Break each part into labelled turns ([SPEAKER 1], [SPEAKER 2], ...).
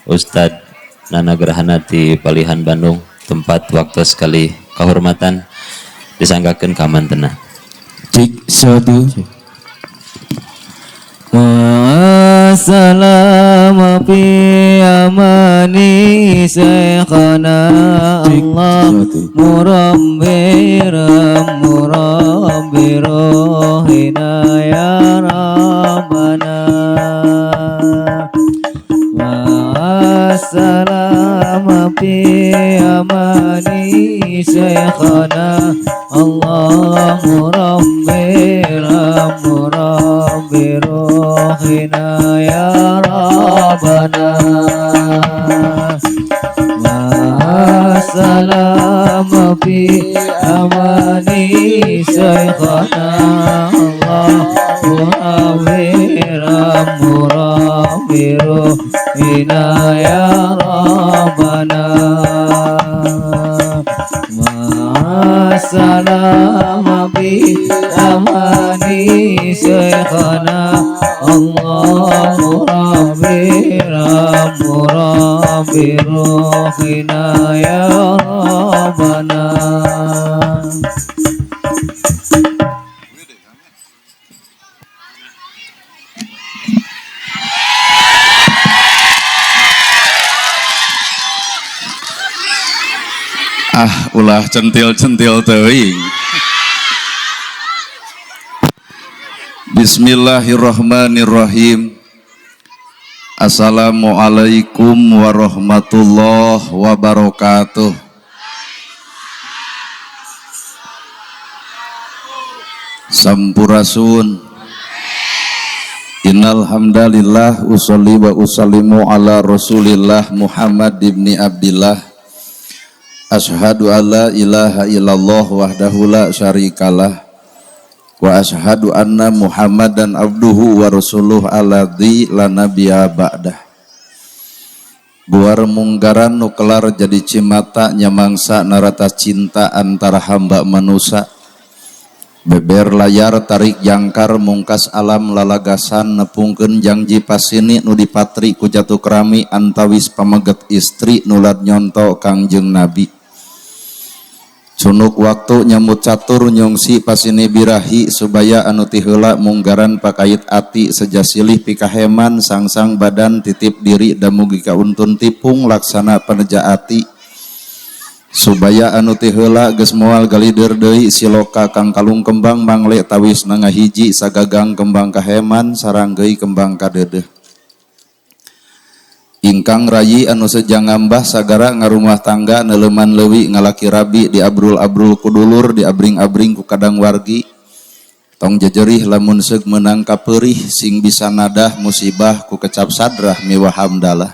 [SPEAKER 1] Ustadz Nana Gerahana di Palihan Bandung, tempat waktu sekali kehormatan disanggakan kamantena.
[SPEAKER 2] Cik satu. Ma'assalam fi amani syekhana Allah murabbirohina ya Rabbana. Ma'assalam fi amani syekhana Allah murabbirohina ya Rabbana. Ma'assalam fi amani syekhana Allah murabbirohina ya Rabbana. Ma'assalam fi amani syekhana Allah murabbirohina ya Rabbana.
[SPEAKER 3] Ulah centil-centil teuing. Bismillahirrahmanirrahim. Assalamualaikum warahmatullahi wabarakatuh. Sampurasun. Innal hamdalillah usolli wa usallimu ala Rasulillah Muhammad ibni Abdillah. Ashhadu alla ilaha illallah wahdahu la syarikalah wa ashhadu anna Muhammadan abduhu wa rasuluh alladzi la nabiyya ba'dah. Buar munggaran nukelar jadi cimata nyamangsa narata cinta antara hamba manusia. Beber layar tarik jangkar mungkas alam lalagasan nepungkeun janji pasini nu dipatri ku jatuh kerami antawis pameget istri nulad nyonto Kangjeng Nabi. Sunuk waktu nyambut catur nyongsi pasini birahi subaya anu ti heula munggaran pakait ati sejasilih pikaheman sangsang badan titip diri da mugi kauntun tipung laksana paneja ati subaya anu ti heula geus moal galider deui siloka kang kalung kembang mangle tawis na ngahiji sagagang kembang kaheman sareng geui kembang kadedeh. Ingkang rayi anu sejang ngambah sagara ngarumah tangga neleman lewi ngalaki rabi di abrul-abrul kudulur di abring-abring ku kadang wargi tong jejerih lamun seug meunang kapeurih sing bisa nadah musibah ku kecap sadrah miwah hamdalah.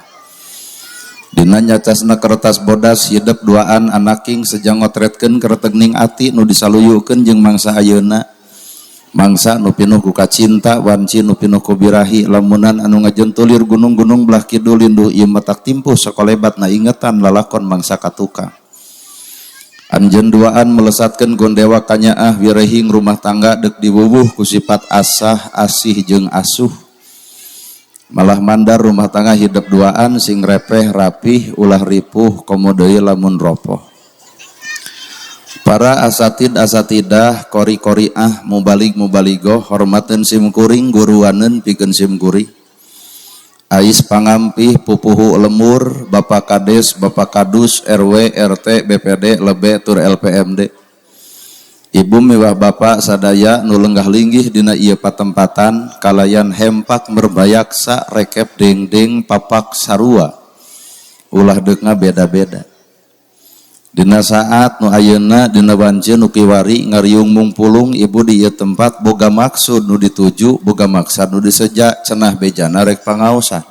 [SPEAKER 3] Dina nyacasna kertas bodas hidup duaan anaking sejang ngotretkeun kereteg ati nu disaluyukeun jeung mangsa ayeuna. Mangsa nu pinuh ku kacinta wanci nu pinuh ku birahi lamunan anu ngajentulir gunung-gunung belah kidul linduh ieu matak timpuh sakolebatna ingetan lalakon mangsa katuka. Anjeun duaan melesatkeun gondewa kanyaah wirehing rumah tangga deuk diwuwuh ku sifat asah asih jeung asuh. Malah mandar rumah tangga hidup duaan sing repeh rapih ulah ripuh komo deui lamun ropoh. Para asatidah kori-koriah mubalig-mubaligoh hormateun sim kuring guruaneun pikeun sim kuring. Ais pangampih pupuhu lemur Bapak Kades Bapak Kadus RW RT BPD Lebe tur LPMD. Ibu miwah bapak sadaya nu lenggah linggih dina ieu patempatan kalayan hempak merbayaksa rekep dengdeng papak sarua ulah deukna beda-beda. Dina saat nu ayeuna dina wanceun nu kiwari ngariung mungpulung ibu di ieu tempat boga maksud nu dituju boga maksud nu diseja cenah bejana rek pangaosan.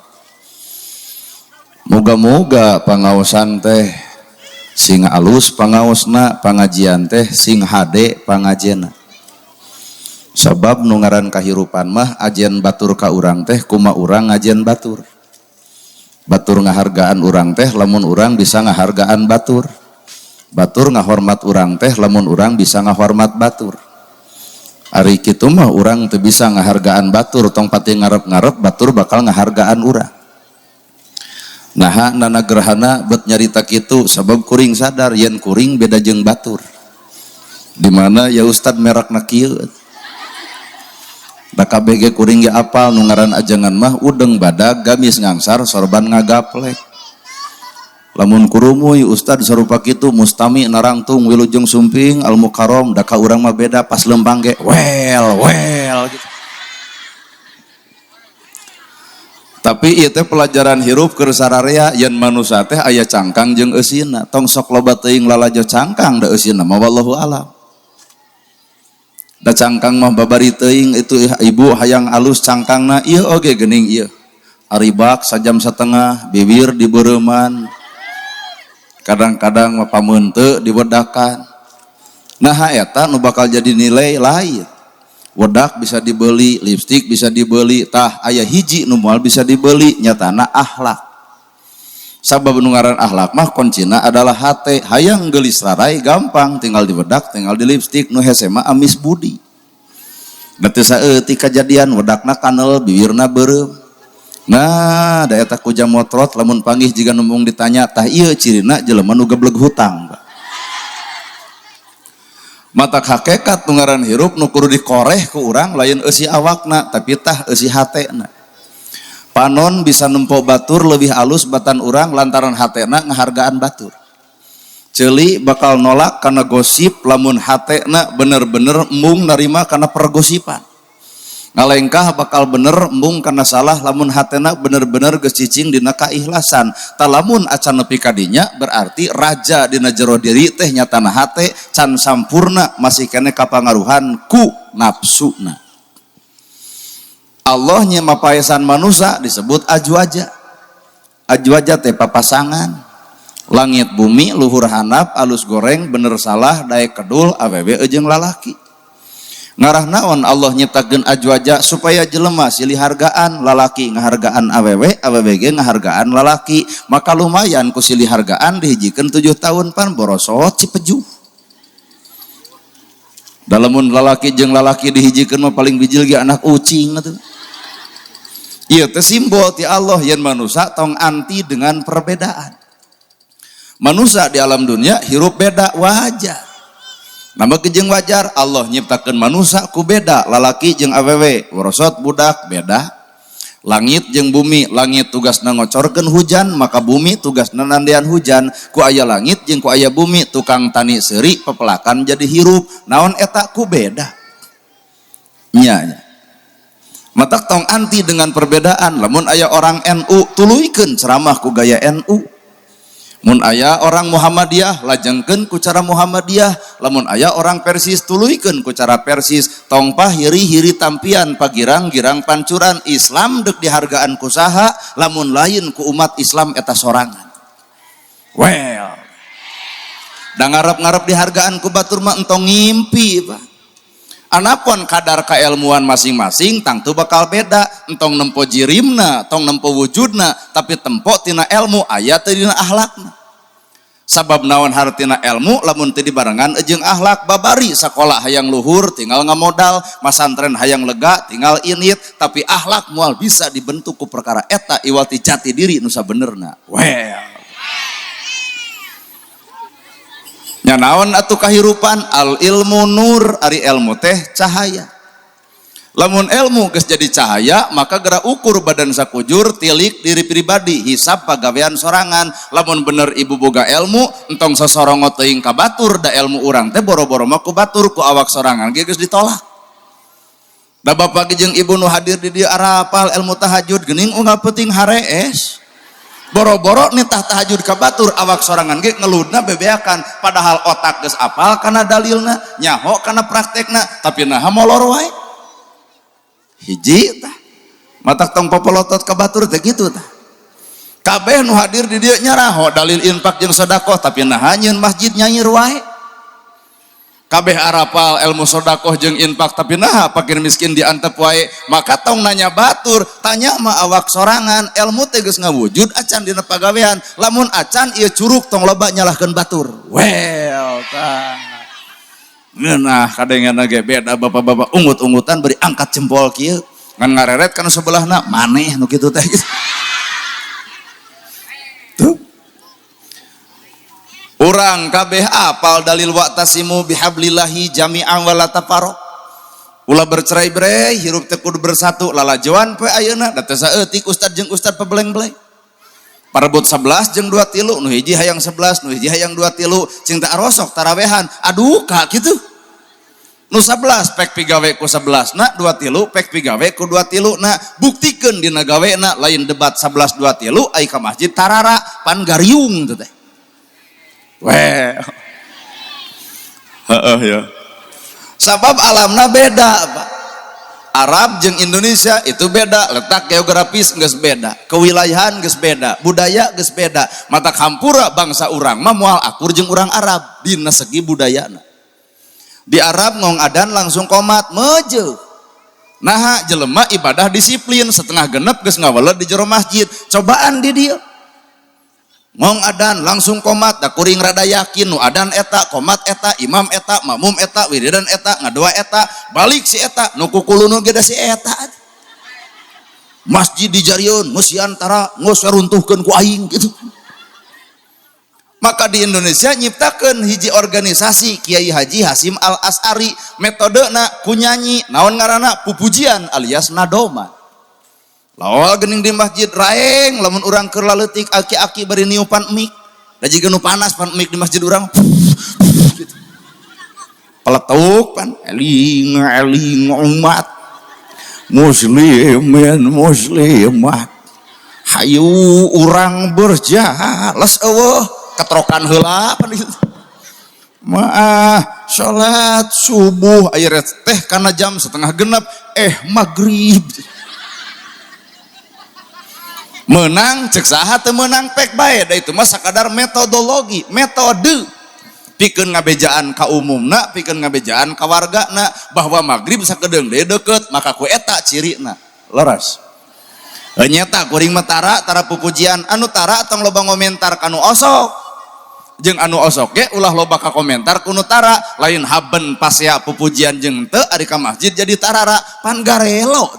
[SPEAKER 3] Moga-moga pangaosan teh sing alus pangaosna pangajian teh sing hade pangajianna. Sebab nu ngaran kahirupan mah ajen batur ka urang teh kumaha urang ngajen batur. Batur ngahargaan urang teh lamun urang bisa ngahargaan batur. Batur ngahormat urang teh lamun urang bisa ngahormat batur. Ari kitu mah urang teu bisa ngahargaan batur tong pati ngarep-ngarep batur bakal ngahargaan urang. Nah nana gerhana bet nyarita kitu sabab kuring sadar yen kuring beda jeung batur dimana ya Ustad merakna kieu da KBG kuring ge apal nu ngaran ajangan mah udeng badag gamis ngangsar sorban ngagaplek lamun kurumuy Ustad sarupa kitu mustami narangtung wilujeng sumping al mukarrom da ka urang mah beda pas lembang ge wel gitu. Tapi ieu teh pelajaran hirup keur sararea yen manusia teh aya cangkang jeung eusina tong sok loba teuing lalajo cangkang da eusina mah wallahu alam. Da cangkang mah babari teuing itu ibu hayang alus cangkangna ieu oge geuning ieu. Aribak sajam setengah bibir dibeureman. Kadang-kadang mah pameun teu diwedakan. Nah eta nu bakal jadi nilai lain. Wedak bisa dibeli, lipstik bisa dibeli, tah aya hiji nu moal bisa dibeli nyatana akhlak. Sabab nu ngaran akhlak mah kuncina adalah hate, hayang geulis rarai gampang tinggal diwedak, tinggal di lipstik nu hese mah amis budi. Da teu saeutik kajadian wedakna kanel, bibirna beureum. Nah, da eta kujang motrot lamun panggih jiga numpung ditanya tah ieu cirina jelema nu gebleg hutang. Mata hakikat nu ngaran hirup nu kudu dikoreh ku urang lain eusi awakna tapi tah eusi hatena. Panon bisa nempo batur lebih alus batan urang lantaran hatena ngahargaan batur. Ceuli bakal nolak karena gosip lamun hatena bener-bener embung narima karena pergosipan. Ngalengkah bakal bener embung karena salah lamun hatena bener-bener geus cicing dina kaikhlasan. Talamun acan nepi ka dinya berarti raja dina jero diri teh nyatana hate can sampurna masih kene kapangaruhan ku nafsuna. Allah nya mapaesan manusia disebut ajwaja. Ajwaja teh papasangan. Langit bumi luhur handap alus goreng bener salah daek kedul awewe jeung lalaki. Ngarah naon Allah nyiptakeun ajwaja supaya jelema silih hargaan lalaki ngahargaan awewe, awewe ge ngahargaan lalaki. Maka lumayan ku silih hargaan dihijikeun 7 tahun pan borosot cipeju. Dalamun lalaki jeung lalaki dihijikeun mah paling bijil ge anak ucing atuh. Ieu teh simbol ti Allah yen manusia tong anti dengan perbedaan. Manusia di alam dunia hirup beda wajar. Nama kejeng wajar Allah nyiptakeun manusia ku beda lalaki jeung awewe worosot budak beda. Langit jeung bumi langit tugasna ngocorkeun hujan maka bumi tugasna nandean hujan ku aya langit jeung ku aya bumi tukang tani seuri pepelakan jadi hirup naon eta ku beda nya matak tong anti dengan perbedaan lamun aya orang NU tuluikeun ceramah ku gaya NU. Mun aya orang Muhammadiyah lajengkeun ku cara Muhammadiyah, lamun aya orang Persis tuluikeun ku cara Persis. Tong pahiri-hiri tampian pagirang-girang pancuran Islam deuk dihargaan ku saha lamun lain ku umat Islam eta sorangan. Well. Da ngarep-ngarep dihargaan ku batur mah entong ngimpi, Pak. Anapun kadar keilmuan masing-masing tangtu bakal beda, entong nempo jirimna, tong nempo wujudna, tapi tempo tina ilmu aya teu dina akhlakna. Sabab naon hartina ilmu lamun teu dibarengan jeung akhlak babari sakola hayang luhur tinggal ngamodal, masantren hayang lega tinggal init, tapi akhlak moal bisa dibentuk ku perkara eta iwati jati diri nu sabenerna. Well. Nya naon atuh kahirupan al ilmu nur ari ilmu teh cahaya. Lamun ilmu geus jadi cahaya maka geura ukur badan sakujur tilik diri pribadi hisab pagawean sorangan. Lamun bener ibu boga ilmu entong sasorongot teuing ka batur da ilmu urang teh boro-boro mah ku batur ku awak sorangan ge geus ditolak. Da bapak jeung ibu nu hadir di dieu arapal ilmu tahajud geuning unggal peuting harees. Boro-boro nitah tahajud ka batur awak sorangan ge ngeludna bebeakan padahal otak geus apal kana dalilna nyaho kana praktekna tapi naha molor wae hiji tah matak tong popolotot ka batur teh kitu tah kabeh nu hadir di dieu nyaraho dalil infak jeung sedekah tapi naha nyeun masjid nyair wae kabeh arapal ilmu sedekah jeung infak tapi naha fakir miskin diantep wae maka tong nanya batur tanya mah awak sorangan ilmu teh geus ngawujud acan dina pagawean lamun acan ieu curug tong loba nyalahkeun batur well tah ngeunah kadengana ge beda bapak-bapak ungut-ungutan beri angkat jempol kieu ngan ngareret kana sebelahna maneh nu kitu teh tuh urang kabeh apal dalil wa'tasimu bihablillahi jami'an wala tafarraq ulah bercerai-berai hirup teh kudu bersatu lalajoan poe ayeuna da teu saeutik ustad jeung ustad pebeleng-beleng parebut 11 jeung 2 tilu nu hiji hayang 11 nu hiji hayang 2 tilu cing teu arosok tarawehan aduh ka kitu nu 11 pek pigawe ku 11 na 2 tilu pek pigawe ku 2 tilu na buktikeun dina gawena lain debat 11 2 tilu ai ka masjid tarara pan gariung teh teh weh heeh ya sabab alamna beda Pak. Arab jeung Indonesia itu beda letak geografis geus beda kewilayahan geus beda budaya geus beda mata hampura bangsa urang mah moal akur jeung urang Arab dina segi budayana di Arab ngong adan langsung komat meuje nah jelema ibadah disiplin setengah genep geus ngaweled di jero masjid cobaan di dieu ngong adan langsung komat da kuring rada yakin nu adan eta komat eta imam eta makmum eta wiridan eta ngadua eta balik si eta nu kukulunu ge da si eta masjid di jarieun musiantara ngos runtuhkeun ku aing gitu maka di Indonesia nyiptakeun hiji organisasi Kiai Haji Hasim Al As'ari metodena kunyanyi naon ngaranna pupujian alias nadoma lawal gening di masjid raeng lamun urang keur laleutik aki-aki bari niupan mik da jiga nu panas pan mik di masjid urang gitu. Peletuk pan eling umat muslimin muslimat hayu urang berjalas eueuh ketrokan heula pan ditu maah salat subuh aya teh kana jam setengah genep maghrib menang cek saha teu menang pek bae da itu mah sakadar metodologi metode pikeun ngabejaan ka umumna pikeun ngabejaan ka wargana bahwa maghrib sakedeung deui deukeut maka ku eta cirina leres nyata kuring mah tara pupujian anu tara tong loba ngomentar kanu osok jeung anu osok ge ulah loba ka komentar ku nu tara lain haben pas ya pupujian jeung teu ari ka masjid jadi tarara pan garelo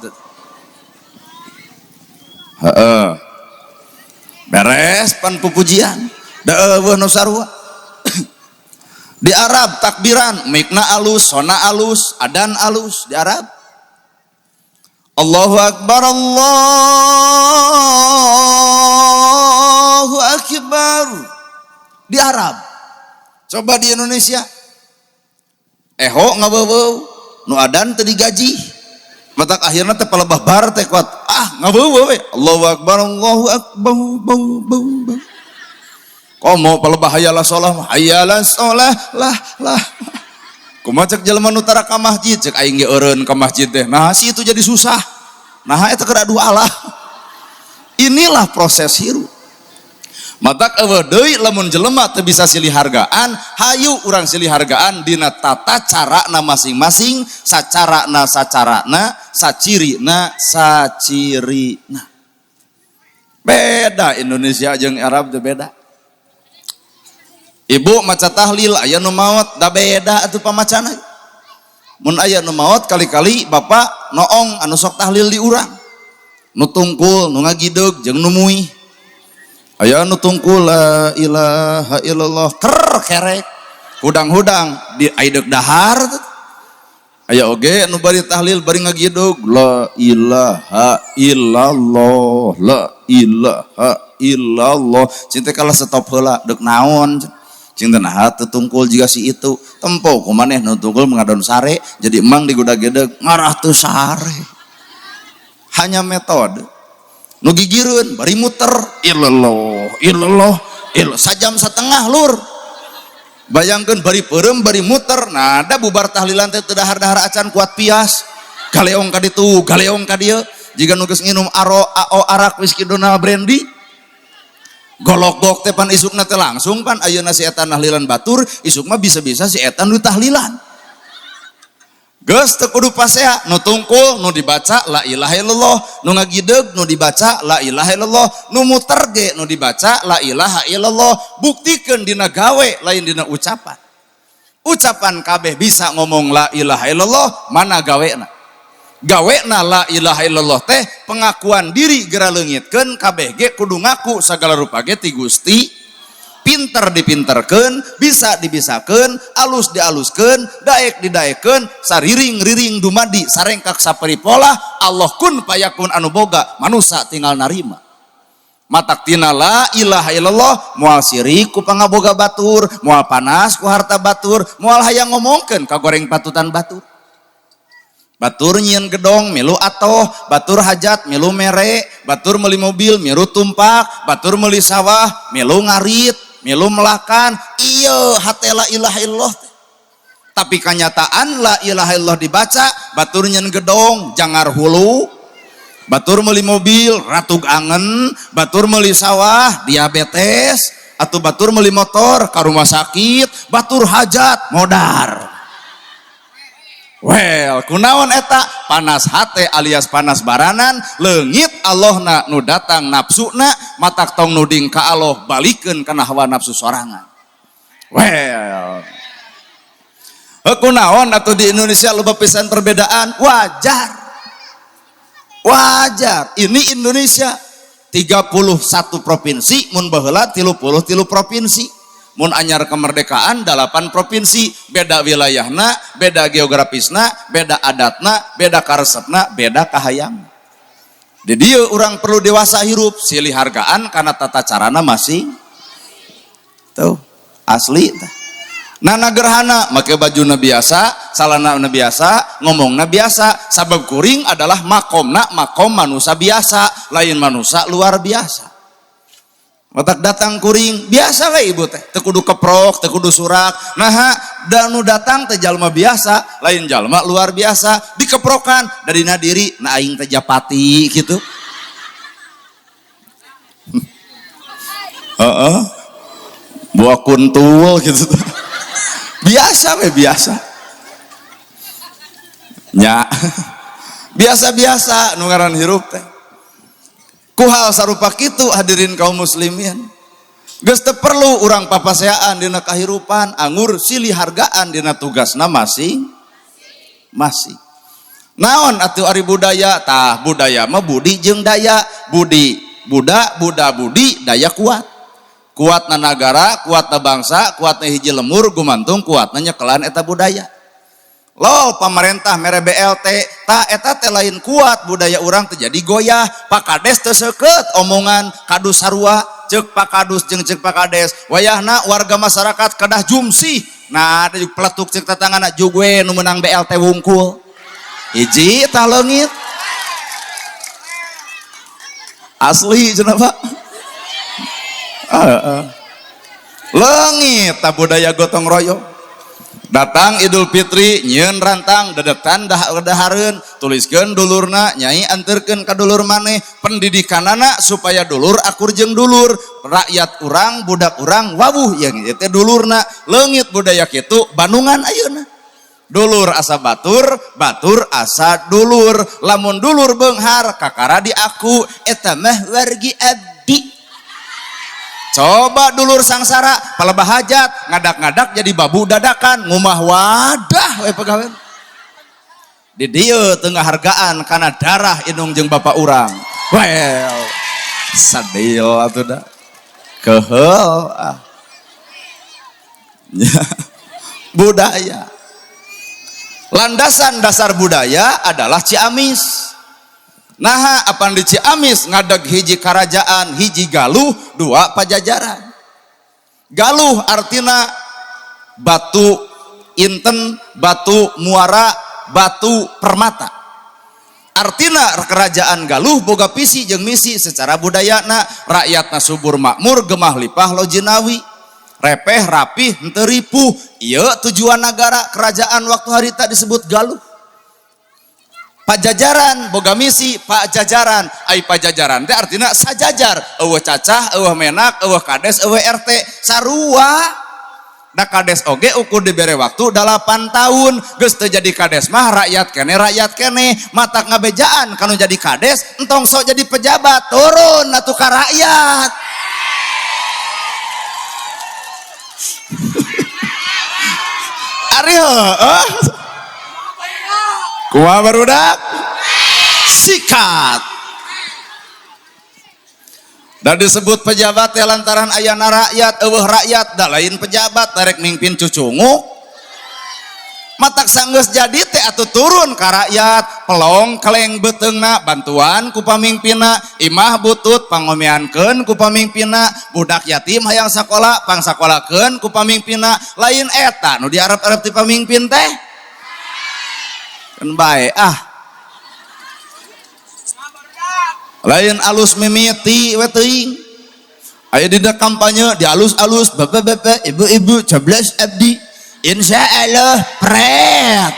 [SPEAKER 3] heeh beres pan pupujian da eueuh nu sarua di Arab takbiran mikna alus sona alus adan alus di Arab Allahu akbar Allahu akbar di Arab coba di Indonesia eho ngabeubeul nu adan teu digaji matak akhirna teh palebah bar teh kuat ngabeubeul we Allahu akbar bau komo palebah hayalah sholah lah kumaha cek jelema nu tara ka masjid cek aing ge eureun ka masjid teh nah si itu jadi susah nah eta keur adu Allah inilah proses hirup matak eueuh deui lamun jelema teu bisa silih hargaan hayu urang silih hargaan dina tata carana masing-masing sacarana sacirina beda Indonesia jeung Arab teh beda ibu maca tahlil aya nu maot da beda atuh pamacana mun aya nu maot kali-kali bapak noong anu sok tahlil di urang nu tungkul nu ngagideug jeung nu muih aya nu tungkul la ilaha illallah kerek hudang-hudang di aideg dahar aya oge nu bari tahlil bari ngagidug la ilaha illallah cinta kala stop heula deuk naon cinta nah teu tungkul jiga si itu tempo kumaneh nu tungkul mengadon sare jadi emang digudag-gedeg ngarah teu sare hanya metode nu gigireun bari muter illallah sajam setengah lur bayangkeun bari peureum bari muter nah da bubar tahlilan teh teu dahar-dahar acan kuat pias galeong ka ditu galeong ka dieu jiga nu geus nginum arak whisky Donald brandy golok-gok teh pan isukna teh langsung pan ayeuna si eta tahlilan batur isuk mah bisa-bisa si eta nu tahlilan geus teu kudu pasea nu tungkul nu dibaca la ilaha illallah nu ngagideug nu dibaca la ilaha illallah nu muter ge nu dibaca la ilaha illallah buktikeun dina gawe lain dina ucapan kabeh bisa ngomong la ilaha illallah mana gawena Gawena la ilaha illallah teh pengakuan diri gera leungitkeun kabeh ge kudu ngaku sagala rupa ge ti Gusti, pinter dipinterkeun, bisa dibisakeun, alus dialuskeun, daek didaekeun, sariring-riring dumadi sarengkak saperipola Allah kun payakun anu boga manusia tinggal narima. Matak tina la ilaha illallah moal sirik ku pangaboga batur, moal panas ku harta batur, moal hayang ngomongkeun ka goreng patutan batur. Batur nyieun gedong milu atoh, batur hajat milu mere, batur meuli mobil milu tumpak, batur meuli sawah milu ngarit, milu melakan. Iya hate la ilaha illallah. Tapi kenyataan la ilaha illallah dibaca, batur nyieun gedong jangar hulu, batur meuli mobil ratug angen, batur meuli sawah diabetes, atau batur meuli motor ka rumah sakit, batur hajat modar. Well, kunaon eta panas hate alias panas baranan, leungit Allahna nu datang nafsuna, matak tong nuding ka Allah balikeun kana hawa nafsu sorangan. Well, kunaon atuh di Indonesia loba pisan perbedaan, wajar. Wajar. Ini Indonesia 31 provinsi, mun baheula 33 provinsi. Mun anyar kemerdekaan 8 provinsi, beda wilayahna, beda geografisna, beda adatna, beda karesepna, beda kahayang. Di dieu urang perlu dewasa hirup, silih hargaan karena tata carana masing. Tuh, asli tah. Nana gerhana make bajuna biasa, salana biasa, ngomongna biasa, sabab kuring adalah makomna makom manusia biasa, lain manusia luar biasa. Matak datang kuring biasa we ibu teh, teu kudu keprok, teu kudu surak. Nah, danu datang teh jalma biasa, lain jalma luar biasa, dikeprokan darina diri na aing teh japati gitu. Heeh. Buah kuntul gitu. Biasa we biasa. Nya. Biasa-biasa nu ngaran hirup teh. Ku hal sarupa kitu hadirin kaum muslimin, geus teu perlu urang papaseaan dina kahirupan, anggur silih hargaan dina tugasna masing. Naon atuh ari budaya? Tah budaya mah budi jeung daya. Budi buda, buda budi, daya kuat. Kuatna nagara, kuatna bangsa, kuatna hiji lemur gumantung kuatna nyekelan eta budaya. Lo pemerintah mere BLT tak eta teh lain kuat budaya orang terjadi goyah. Pak Kades teu seukeut omongan kadus sarua ceuk Pak Kadus jeung ceuk Pak Kades wayahna warga masyarakat kedah jumsih. Nah ada juga peletuk ceuk tatanganna jugwe nu meunang BLT wungkul hiji tah leungit asli cenah Pak. Leungit tah budaya gotong royong. Datang Idul Fitri nyieun rantang dedetan dahareun tuliskeun dulurna nyai anterkeun ka dulur maneh pendidikanana supaya dulur akur jeung dulur rakyat urang budak urang wawuh yang teh dulurna leungit budaya kitu Bandungan ayeuna dulur asa batur batur asa dulur lamun dulur beunghar kakara di aku eta mah wargi abdi. Coba dulur sangsara palebah hajat ngadak-ngadak jadi babu dadakan ngumah wadah we pegawean di dieu tengah hargaan karena darah indung jeung bapak urang. Well sadil atuh da keheul budaya landasan dasar budaya adalah Ciamis. Nah, apa di Ciamis ngadeg hiji kerajaan, hiji galuh, dua pajajaran. Galuh artina batu inten, batu muara, batu permata. Artina kerajaan galuh boga visi jeung misi secara budayana rakyatna subur makmur gemah lipah lojinawi repeh rapih henteu ripuh. Ieu tujuan negara kerajaan waktu harita disebut galuh. Pajajaran boga misi pajajaran ai pajajaran teh artinya sajajar eueuh cacah eueuh menak eueuh kades eueuh RT sarua da kades oge ukur dibere waktu 8 tahun geus teu jadi kades mah rakyat kene matak ngabejaan kanu jadi kades entong sok jadi pejabat turun atuh ka rakyat. Ari kumaha barudak sikat. Dan disebut pejabat teh lantaran ayana rakyat, eueuh rakyat da lain pejabat tarek mimpin cucungu. Matak sanggeus jadi teh atuh turun ka rakyat, pelong keleng beteungna bantuan ku pamimpinna, imah butut pangomeankeun ku pamimpinna, budak yatim hayang sakola pangsakolahkeun ku pamimpinna. Lain eta nu diarep-arep ti pamimpin teh. Kan bae lain alus mimiti we teuing. Aya dina kampanye dialus-alus, bapak-bapak, ibu-ibu, coblos abdi. Insya Allah pret.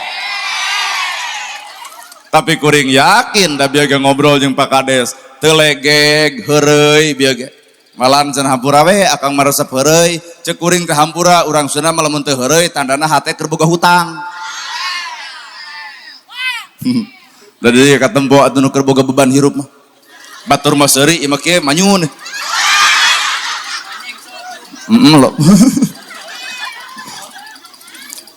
[SPEAKER 3] Tapi kuring yakin da biaga ngobrol jeung Pak Kades teu legeg heureuy biaga. Malan cenah hampura we akang maresep heureuy, ceuk kuring teh hampura urang Sunda mah lamun teu heureuy tandana hate keur boga hutang. Da dieu katempo atuh nu keur boga beban hirup mah. Batur mah seuri ieu mah kieu manyun. Lo.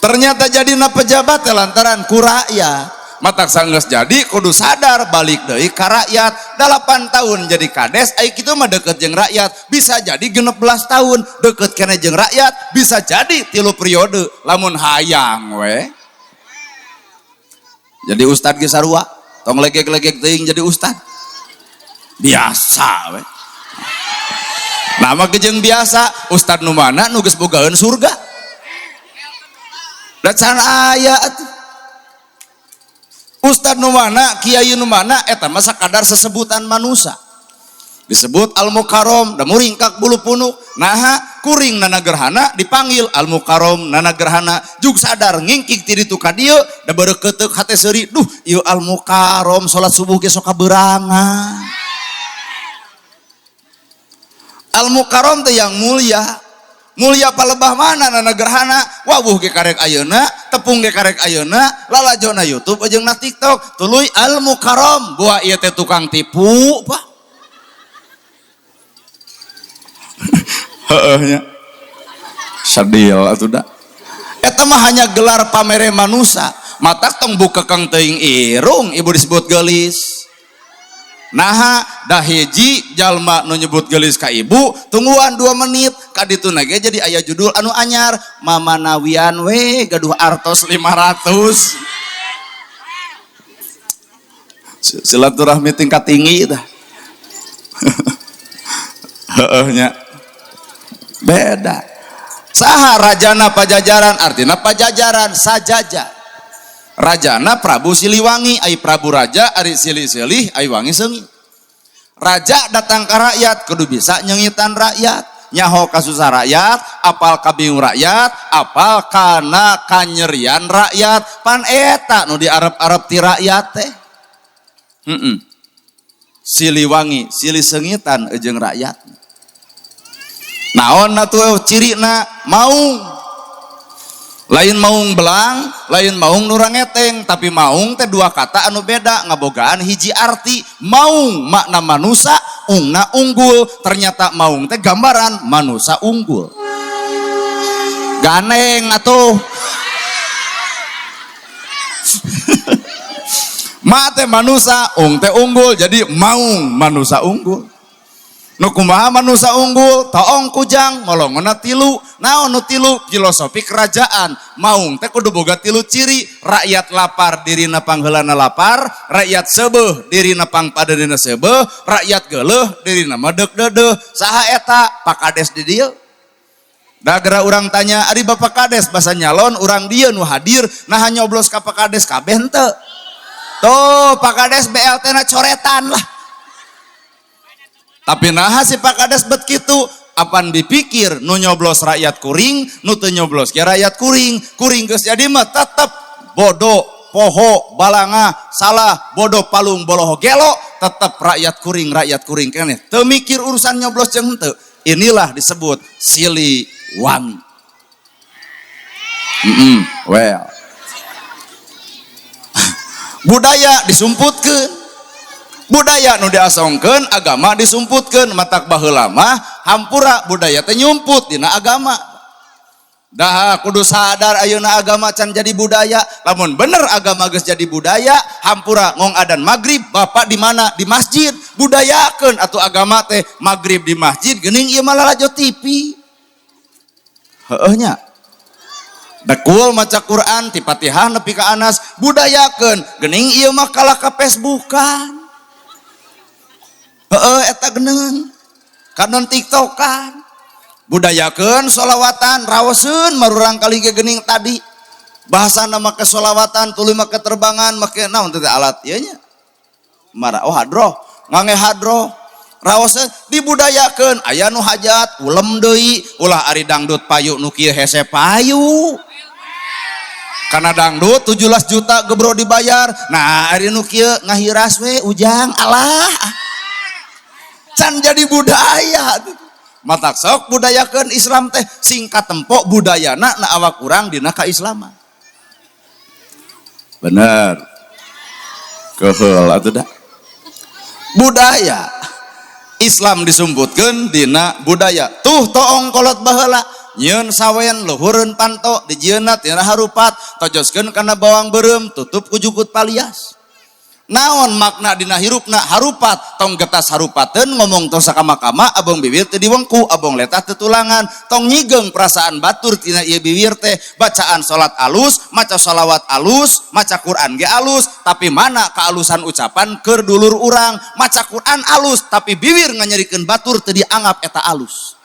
[SPEAKER 3] Ternyata jadi na pejabat lantaran ku rakyat. Matak sanggeus jadi kudu sadar balik deui ka rakyat. 8 tahun jadi kades ai kitu mah deket jeung rakyat, bisa jadi 16 tahun deket keneh jeung rakyat, bisa jadi 3 periode lamun hayang we. Jadi ustad ge sarua, tong legeg-legeg teuing jadi ustad. Biasa we. Nama jeung biasa, ustad nu mana nu geus bogaeun surga. Dan aya ustad nu mana, kiai nu mana eta mah sakadar sesebutan manusia. Disebut al-mukarrom da muringkak bulu punuk. Nah, kuring nanagerhana dipanggil al-mukarrom nanagerhana. Jug sadar ngingkik ti ditu ka dieu da beureukeut hate seuri, duh ieu al-mukarrom salat subuh ge sok kaberangan. Al-mukarrom teh yang mulia. Mulia palebah mana nanagerhana, wawuh ge karek ayeuna, tepung ge karek ayeuna, lalajona YouTube jeung na TikTok, tuluy al-mukarrom, buah ieu teh tukang tipu, Pak. Heeh nya. Sadil atuh da. Eta mah hanya gelar pamere manusia, matak tong buka kang teuing irung ibu disebut geulis. Nah, dah hiji jalma nu nyebut geulis ka ibu, tungguan 2 menit ka ditu ge jadi aya judul anu anyar, Mama Nawian we gaduh artos 500. Silaturahmi tingkat tinggi tah. Heeh nya. Beda. Saha rajana Pajajaran, artina Pajajaran sajaja. Rajana Prabu Siliwangi, ai Prabu Raja ari silih-silih ai wangi seungit. Raja datang ke rakyat kudu bisa nyengitan rakyat, nyaho kasusah rakyat, apal kabingung rakyat, apal kana kanyerian rakyat. Pan eta nu diarep-arep ti rakyat teh. Siliwangi silih sengitan jeung rakyat. Naon atuh cirina? Maung. Lain maung belang, lain maung nurang ngeteng, tapi maung teh 2 kata anu beda, ngabogaan hiji arti. Maung makna manusia, ungna unggul. Ternyata maung teh gambaran manusia unggul. Ganeng atuh. Ma teh manusia, ung teh unggul, jadi maung manusia unggul. Nu kumaha manusia unggul, taong kujang molongna 3. Naon nu 3? Filosofi kerajaan. Maung teh kudu boga 3 ciri. Rakyat lapar dirina pangheulana lapar, rakyat seubeuh dirina pangpadeurina seubeuh, rakyat geuleuh dirina medeg deudeuh. Saha eta? Pak Kades di dieu. Da gara urang tanya, "Ari Bapak Kades basa nyalon urang dieu nu hadir, nah nyoblos ka Pak Kades kabeh henteu?" Tuh Pak Kades BLT-na coretan lah. Tapi nah si Pak Kades bet kitu, apan dipikir nu nyoblos rakyat kuring, nu teu nyoblos ge rakyat kuring. Kuring geus jadi mah tetep bodoh, poho, balanga, salah, bodoh, palung, boloho, gelo, tetep rakyat kuring keneh. Teu mikir urusan nyoblos jeung henteu. Inilah disebut Siliwangi. Well. Budaya disumputkeun. Budaya nu diasongkeun, agama disumputkeun. Matak baheula mah hampura budaya teh nyumput dina agama. Dah kudu sadar ayeuna agama can jadi budaya. Lamun bener agama geus jadi budaya, hampura ngong adan maghrib, bapak di mana? Di masjid. Budayakeun atuh agama teh maghrib di masjid, geuning ieu mah lalajo TV. Heueuh nya. Dekul maca Quran ti Fatihah nepi ka Anas, budayakeun geuning ieu mah kalah ka Facebookan. Heueuh eta geuneung. Kanon TikTokan. Budayakeun sholawatan raoseun marurang kali ge geuning tadi bahasana make sholawatan tuluy make terbangan make naon teh alat ieu nya mara hadroh ngange hadroh raoseun dibudayakeun aya nu hajat ulem deui ulah ari dangdut payu nu kieu hese payu kana dangdut 17 juta gebro dibayar nah ari nu kieu ngahiras we ujang alah can jadi budaya matak sok budayakeun Islam teh singkat tempok budayana na awak urang dina kaislaman. Bener. Keheul atuh da. Budaya Islam disumputkeun dina budaya. Tuh toong kolot baheula nyieun sawen luhureun panto dijieunna tina harupat tojoskeun kana bawang beureum tutup ku jukut palias. Naon makna dina hirupna harupat tong getas harupateun ngomong tong sakama-kama abong bibir teu diwengku abong letah teu tulangan tong nyigeng perasaan batur tina ieu bibir teh bacaan salat alus maca shalawat alus maca Quran ge alus tapi mana kaalusan ucapan keur dulur urang maca Quran alus tapi bibir nganyerikeun batur teu dianggap eta alus.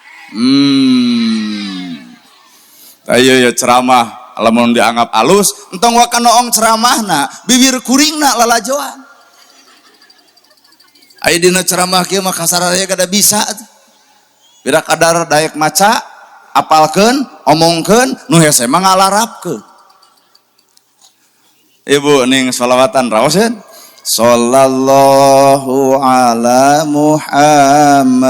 [SPEAKER 3] Ayo ya ceramah lamun dianggap alus entong wakan noong ceramahna bibir kuringna lalajoan aya dina ceramah kieu mah kasaraya kada bisa beda kadar daek maca apalkeun omongkeun nu hese mah ngalarapkeun. Ibu ning sholawatan raoseun sallallahu ala Muhammad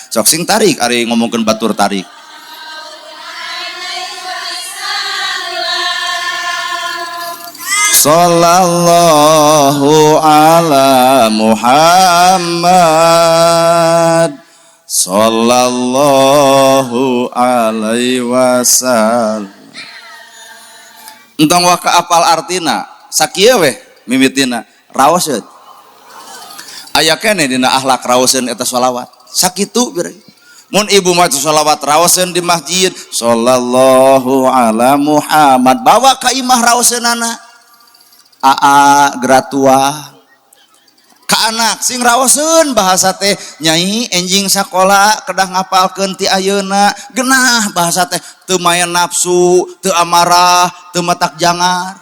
[SPEAKER 3] sok sing tarik ari ngomongkeun batur tarik sallallahu ala Muhammad sallallahu alaihi wasallam entong waka apal artina sakieu weh mimitina raoseun aya keneh dina akhlak raoseun eta sholawat sakitu beureung mun ibu maca sholawat raoseun di masjid sallallahu ala Muhammad bawa ka imah raoseunana aa gratua ka anak sing raoseun bahasa teh nyai enjing sakola kedah ngapalkeun ti ayeuna geunah bahasa teh teu mayan nafsu teu amarah teu matak jangar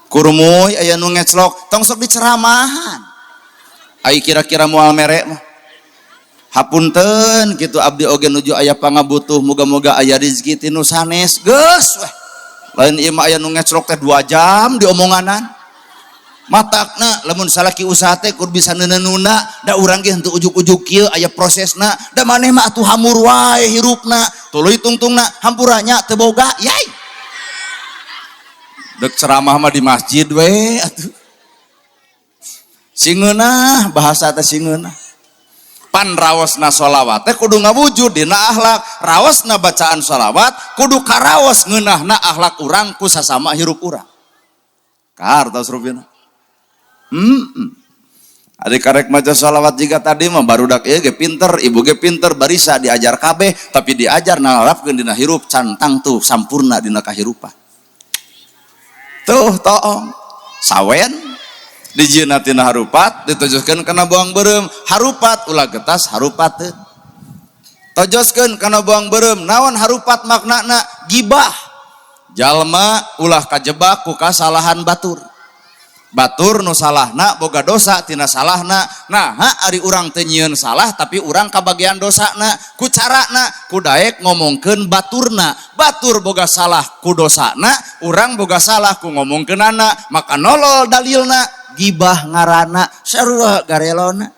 [SPEAKER 3] kurumuy aya nu ngeclok tong sok diceramahan ai kira-kira moal mere mah hapunten kitu abdi oge nuju aya pangabutuh muga-muga aya rezeki ti nu sanes geus weh lain ieu mah aya nu ngeclok teh 2 jam diomonganan matakna lamun salaki usaha teh kur bisa neununa da urang ge henteu ujug-ujug kieu aya prosesna da maneh mah atuh hamur wae hirupna tuluy tungtungna hampura nya teu boga yai dek ceramah mah di masjid we atuh singeunah bahasa teh singeunah pan raosna sholawat teh kudu ngawujud dina akhlak raosna bacaan sholawat kudu karaos ngeunahna akhlak urang ku sasama hirup urang kar tos rupina adik karek maca sholawat juga tadi mah barudak ieu ge pinter ibu ge pinter barisa diajar kabeh tapi diajar nalarapkeun dina hirup cantang tuh sampurna dina kahirupan tuh toong sawen dijieunna tina harupat ditojoskeun kana bawang beureum harupat ulah getas harupateun tojoskeun kana bawang beureum naon harupat maknana gibah jalma ulah kajebak ku kasalahan batur nu salahna boga dosa tina salahna nah ari urang teu nyieun salah tapi urang kabagian dosana ku carana ku daek ngomongkeun batur boga salah ku dosana urang boga salah ku ngomongkeunana maka nolol dalilna gibah ngarana sarua garelona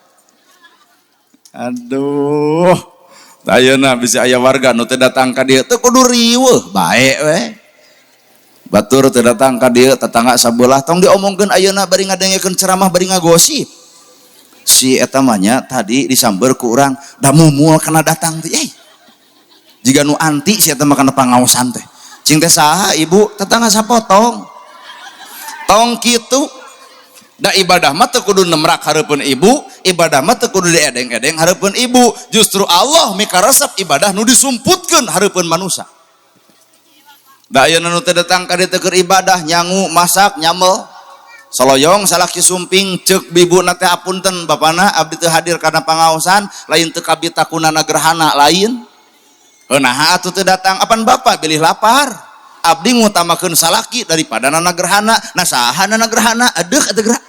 [SPEAKER 3] aduh ayeuna bisi aya warga nu teu datang ka dieu teu kudu riweuh bae we batur teu datang ka dieu tetangga sabelah tong diomongkeun ayeuna bari ngadengekeun ceramah bari ngagosip si eta mah nya tadi disamber ku urang da mumul kana datang teh jika nu anti sia teh makan pangaosan teh cing teh saha ibu tetangga sapotong tong kitu da ibadah mah teu kudu nemrak hareupeun ibu ibadah mah teu kudu diedeng-edeng hareupeun ibu justru Allah mikaresep ibadah nu disumputkeun hareupeun manusia da ayeuna nu teu datang ka dieu teh keur ibadah nyangu masak nyamel saloyong salaki sumping ceuk bibuna teh apunten bapana abdi teu hadir karena pangaosan lain teu kabitakunana gerhana lain nah atuh teu datang apan bapak bilih lapar abdi ngutamakeun salaki daripada nana gerhana nah saha nana gerhana adeuk atuh gerhana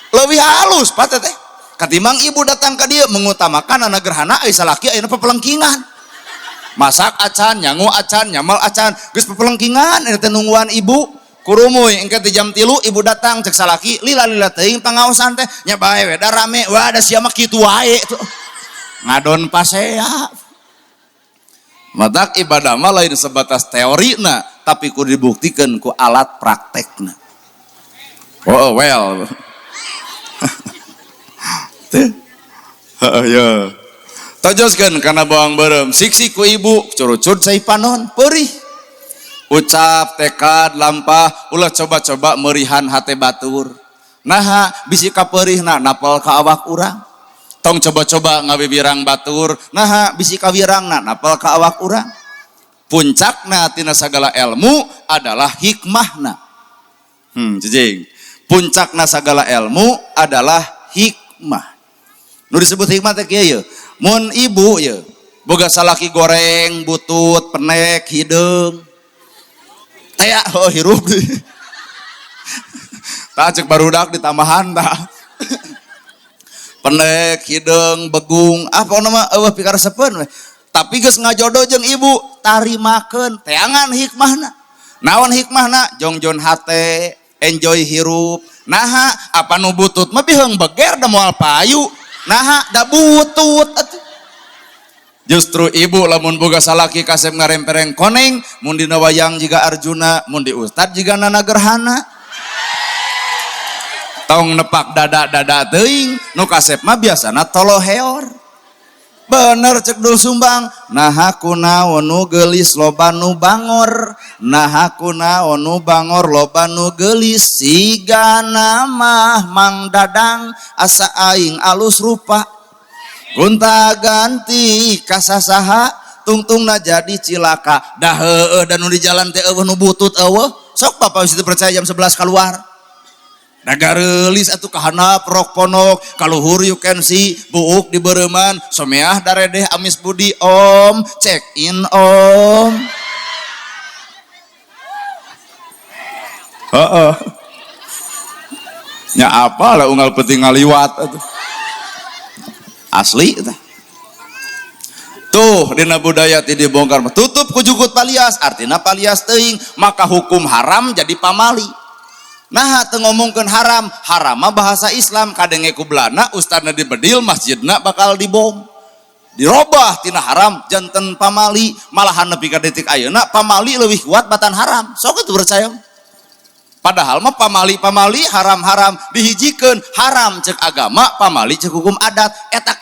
[SPEAKER 3] leuwih halus pateh teh katimbang ibu datang ka dieu mengutamakan nana gerhana ai salaki ayeuna papelengkingan masak acan nyangu acan nyamal acan geus papelengkingan eta teh nungguan ibu kurumuy engke di jam 3 ibu datang cek salaki lila-lila teuing pangaosan teh nya bae we da rame wah da sia mah kitu wae tuh ngadon pasea matak ibadah mah lain sebatas teorina tapi kudu dibuktikan ku alat praktekna oh well teh ya tojoskeun kana bawang beureum siksi ku ibu curucud cai panon peurih ucap tekad lampah ulah coba-coba meurihan hate batur naha bisi ka peurihna napal ka awak urang tong coba-coba ngabibirang batur nah bisi kawirangna napal ka awak urang puncakna tina sagala ilmu adalah hikmahna jejing puncakna sagala ilmu adalah hikmah nu disebut hikmah teh kieu ye mun ibu ye boga salaki goreng butut penek hideung aya hirup tah cek barudak ditambahan tah pendek hidung begung apa nama eueuh pikaresepeun we tapi geus ngajodoh jeung ibu tarimakeun teangan hikmahna naon hikmahna jongjon hate enjoy hirup naha apa nu butut mah biheung beger da moal payu naha da butut atuh justru ibu lamun boga salaki kasep ngarempereng koneng mun dina wayang jiga Arjuna mun di ustad jiga nana gerhana tong nepak dada teuing nu kasep mah biasana toloheor bener cek Dul Sumbang nah kunaon nu geulis loba nu bangor nah kunaon nu bangor loba nu geulis sigana mah Mang Dadang asa aing alus rupa gonta ganti kasasaha tungtungna jadi cilaka dah heueuh dan nu di jalan teh eueuh nu butut eueuh sok bapak situ percaya jam 11 keluar dagarelis atuh kahanap rok ponok kaluhur you can see buuk di beureman someah daredeh amis budi om check in om heeh nya apa lah unggal penting ngaliwat atuh asli tuh dina budaya ti dibongkar tutup ku jukut palias artina palias teuing maka hukum haram jadi pamali nah teu ngomongkeun haram mah bahasa Islam kadenge ku belana ustadna dibedil masjidna bakal dibom dirobah tina haram janten pamali malahan nepi ka detik ayeuna pamali leuwih kuat batan haram sok atuh percaya padahal mah pamali haram dihijikeun haram cek agama pamali cek hukum adat eta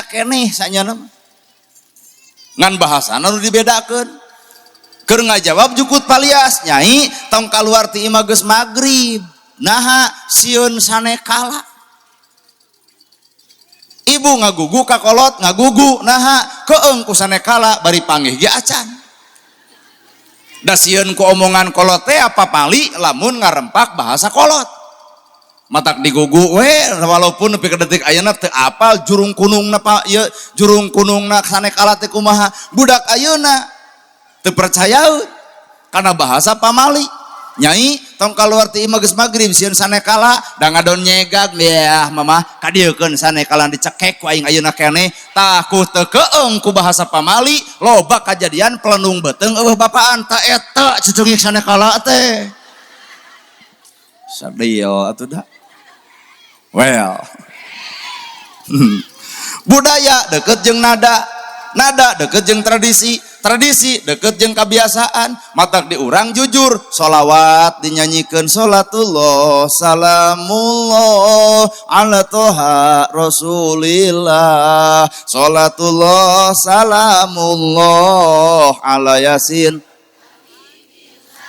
[SPEAKER 3] keneh sanyana ngan bahasana nu dibedakeun keur ngajawab jukut palias nyai tong kaluar ti imah geus magrib naha sieun sanekala ibu ngagugu ka kolot ngagugu naha keung ku sanekala bari panggih ge acan da sieun ku omongan kolot teh apa pali lamun ngarempak bahasa kolot matak digugu we walaupun nepi ka detik ayeuna teu apal jurung kunungna pak ieu jurung kunungna sanekala teh kumaha budak ayeuna teu percayaeun karena bahasa pamali nyai tong kaluar ti imah geus magrib sieun sanekala da ngadon nyegag ya mama kadiekeun sanekala dicekek ku aing ayeuna keneh tah ku teu keung ku bahasa pamali loba kajadian pelenung beuteung eueuh bapaan ta eta cucungik sanekala teh sadio atuh da well budaya deket jeung nada nada deket jeung tradisi deket jeung kebiasaan, matak diurang jujur, sholawat dinyanyikan, sholatullah salamullah ala toha rasulillah, sholatullah salamullah ala yasin.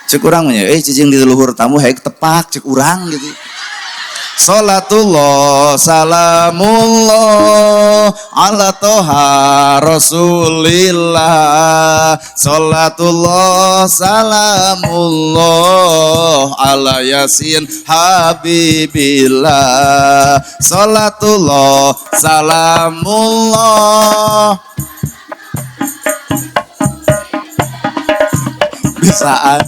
[SPEAKER 3] Cek urang nya cicing di luhur tamu haek tepak cek urang gitu. Sholatullah salamullah ala toha rasulillah, sholatullah salamullah ala yasin habibillah, sholatullah salamullah bisaan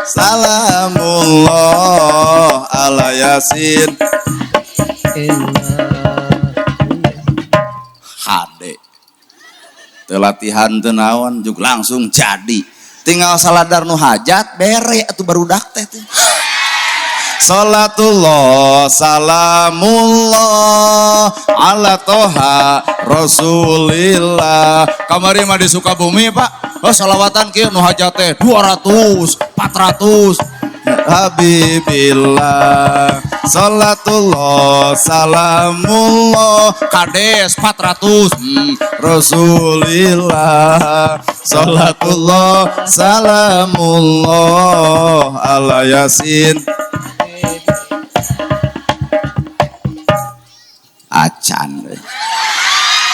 [SPEAKER 3] salamullah ala yasin hade telatihan tenawan juga langsung jadi, tinggal saladar nu hajat bere atuh barudak teh teh. Salatullah salamullah ala toha rasulillah. Kamari mah di Sukabumi Pak, oh salawatan kieu nu hajat teh 200 400 habibillah. Salatullah salamullah kades 400 rasulillah. Salatullah salamullah ala yasin acan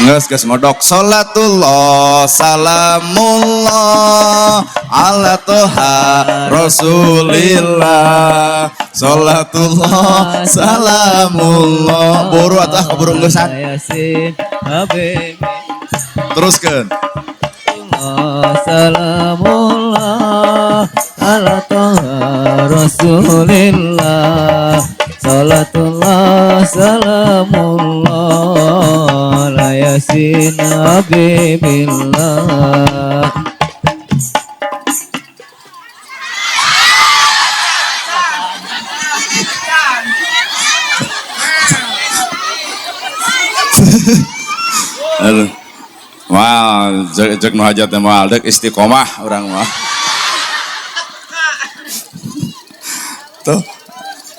[SPEAKER 3] geus modok. Salatullah salamullah ala toha rasulillah, salatullah salamullah buru atah kaburu geusan teruskeun.
[SPEAKER 2] Salamullah ala toha rasulillah, salatullah salamullah ala yasin habibillah.
[SPEAKER 3] Aduh. Wah, jek nu hajat mah dek istiqomah urang mah. Tuh.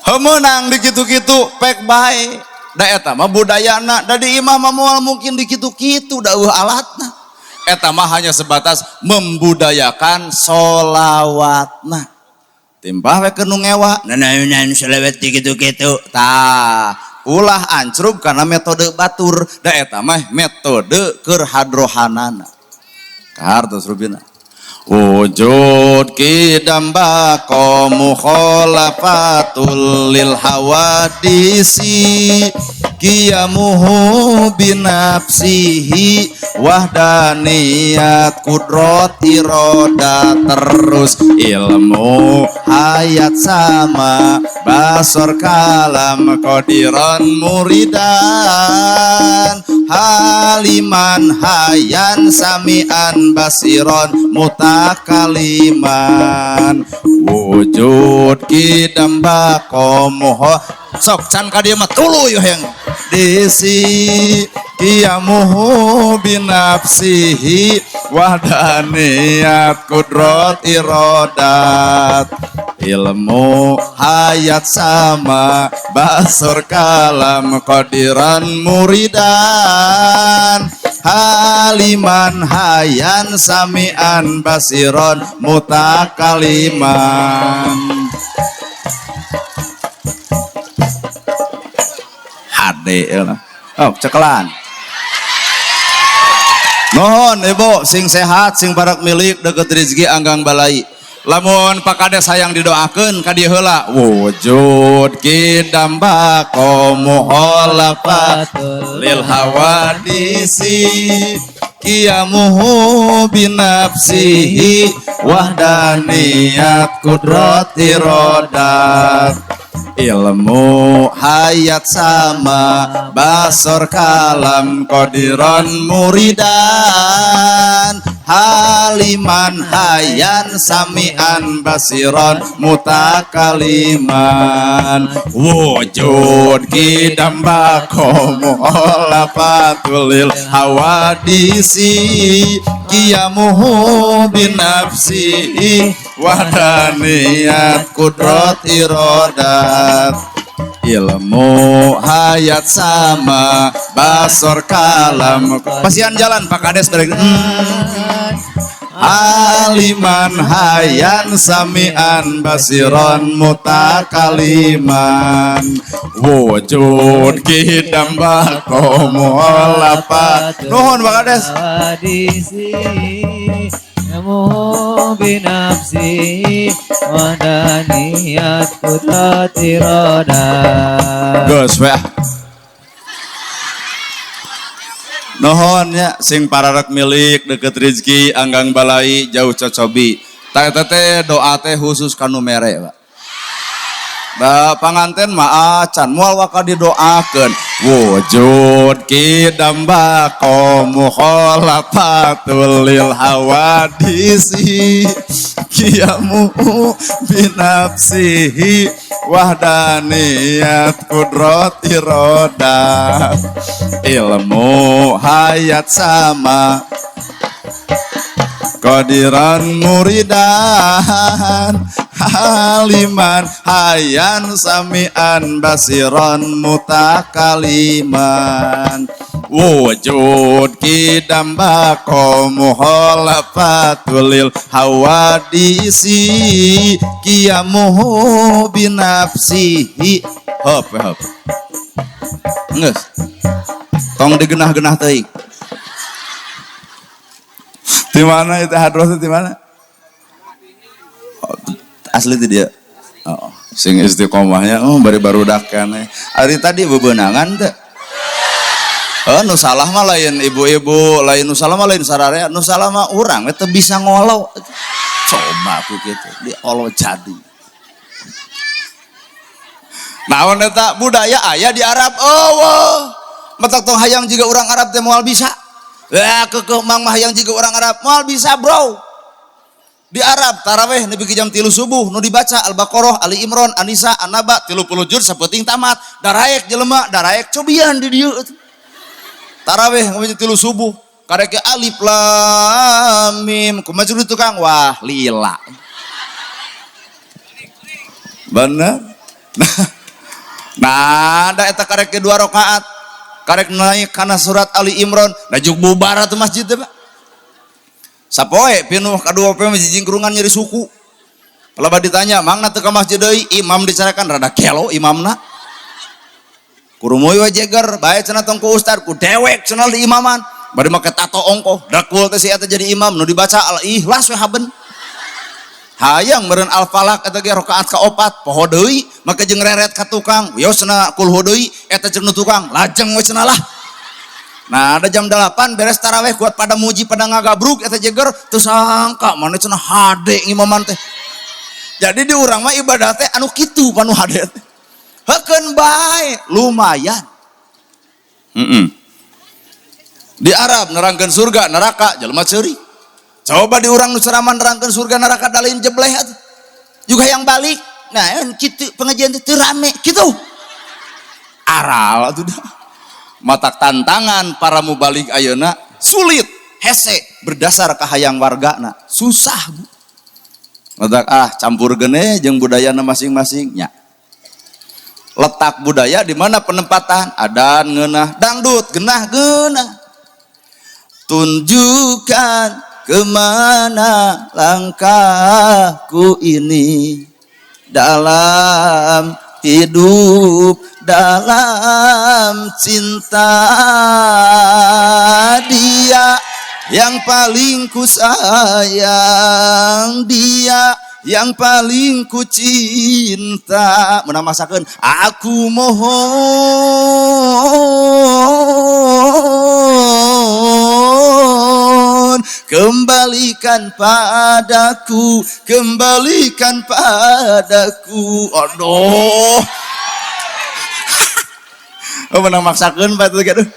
[SPEAKER 3] Heumeunang di kitu-kitu pek bae. Da eta mah budayana, da di imah mah moal mungkin di kitu-kitu da alatna. Eta mah hanya sebatas membudayakan sholawatna. Timpah we ke nu ngewa, nanaeunan sholawat di kitu-kitu. Tah, ulah ancrub karena metode batur. Da eta mah metode keur hadrohanana. Kartos rubina. Wujud kidamba mukhalafatul lil hawadisi, qiyamuhu binafsihi wahdaniyat kudrat iroda, terus ilmu hayat sama basor kalam qadiran muridan, haliman hayan samian basiron mutakaliman. Wujud kidamba komoho sok can ka dieu mah tuluy yang disi qiyamuhu binafsihi wahdaniyat kudrat irodat, ilmu hayat sama basor kalam qadiran muridan, haliman hayan samian basiron mutakaliman. Hade oh cekelan mohon ibu sing sehat sing barak milik deket rezeki anggang balai. Lamun pakade sayang didoakeun ka dieu heula. Wujud kidamba mukhalafatul lil hawadisi, qiyamuhu binafsihi wahdaniyat kudrat irodat, ilmu hayat sama basor kalam qadiran muridan, haliman hayan samian basiron mutakaliman wujud kidam bakomu olafatulil hawadisi kiamuhu binafsi wadaniyat kudrot irodat ilmu hayat sama basor kalam pasian jalan Pak Kades aliman hayan samian basiron mutakaliman wujud kidam bakomu lapat nuhun Pak Kades
[SPEAKER 2] Namu binafsi wadaniyat kudrati roda.
[SPEAKER 3] Gus weh. Nuhun ya sing pararek milik deket rezeki anggang balai jauh cocobi. Teh doa teh khusus kanu mere Pak. Da panganten mah acan moal waka didoakeun wujud kidam bakomu kholafatul lil hawadisi kiamu binafsihi wahdaniyat kudrot iroda ilmu hayat sama qadiran muridan haliman hayan samian basiron mutakaliman wujud kidam bakomu kholafatulil hawadisi kiamuhu binafsihi hop nges tong digenah-genah teuing di mana itu hadrosnya di mana? Oh, asli itu dia. Oh, sing istiqomahnya baru dakane. Hari tadi bebenangan teh. Nu salah mah lain ibu-ibu, lain nu salah mah lain sararea, nu salah mah urang eta bisa ngolo. Coba aku gitu, di olo jadi. Naon eta budaya aya di Arab. Oh, matak tong hayang juga orang Arab teh moal bisa. Ya kekeh mang mah yang juga orang Arab moal bisa bro di Arab taraweh nepi ke jam 3 subuh nu dibaca Al-Baqarah, Ali Imran, An-Nisa, An-Naba 30 juz sapeting tamat daraek jelema daraek cobian di dieu taraweh ngomong 3 subuh karek alif lam mim kumaha di tukang wah lila bener nah ada eta karek 2 rakaat karek naik karena surat Ali Imran najuk bubar tuh masjid teh Pak sapoe pinuh kadua poe masjid jingkrungan nyeri suku kalau ditanya mangna teu ka masjid deui imam dicarakan rada kelo imamna kurumuy we jeger bae cenah tong ku ustad ku dewek cenah di imaman bari make tato ongkoh dakul teh si eta jadi imam nu dibaca Al-Ikhlas we haben hayang meureun Al-Falaq eta ge rakaat ka-4 poho deui make jeung reret ka tukang yosna kulhu deui eta jeung nu tukang lajeng we cenah lah nah ada jam 8 beres taraweh kuat pada muji pada ngagabruk eta jeger teu sangka mana cenah hade imaman teh jadi di urang mah ibadah teh anu kitu panu hade teh heukeun bae lumayan di Arab nerangkeun surga neraka jelema ceuri coba di urang nu ceramah nerangkeun surga neraka dalin jebleh juga yang balik nah kitu pengajian teh rame kitu aral atuh dah matak tantangan para mubalik ayeuna sulit hese berdasar ka hayang wargana susah Bu matak campur gene jeung budayana masing-masing nya letak budaya di mana penempatan adan ngeunah dangdut genah-genah tunjukkan kemana langkahku ini dalam hidup dalam cinta dia yang paling ku sayang dia yang paling ku cinta menang masakeun aku mohon kembalikan padaku aduh menang maksakeun Pak teh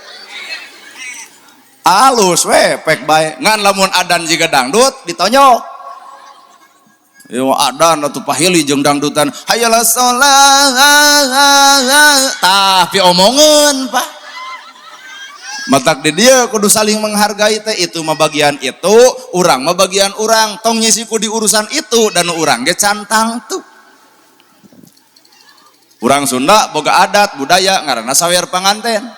[SPEAKER 3] alus we pek bae ngan lamun adan jiga dangdut ditonyok yo adan atuh pahili jeung dangdutan hayalah sholat tapi omongan Pak matak di dia kudu saling menghargai teh itu mah bagian itu urang mah bagian urang tong nyisiku di urusan itu dan urang ge cantang tuh urang Sunda boga adat budaya ngaranna sawer panganten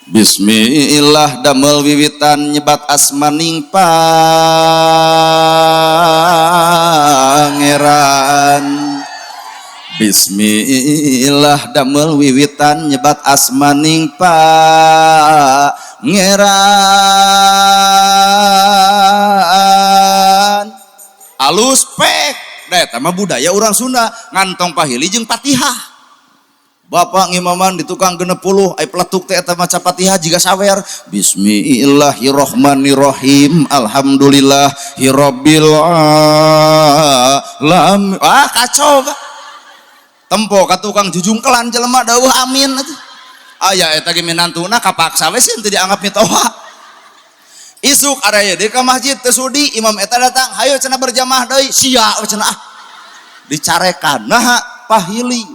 [SPEAKER 3] Bismillah damel wiwitan nyebat asmaning pangeran Bismillah damel wiwitan nyebat asmaning pangeran alus pek da eta mah budaya urang Sunda ngantong pahili jeung Fatihah Bapak ngimaman di tukang 60 ai peletuk teh eta maca Fatihah jiga sawer Bismillahirrahmanirrahim Alhamdulillahirabbil alamin kacau Pak tempo ka tukang jujungkelan jelema dawuh amin aya eta ge minantuna kapaksa we sih teu dianggap mitoha isuk araya di ka masjid teu sudi imam eta datang hayo cenah berjamaah deui sia cenah dicarekan nah pahili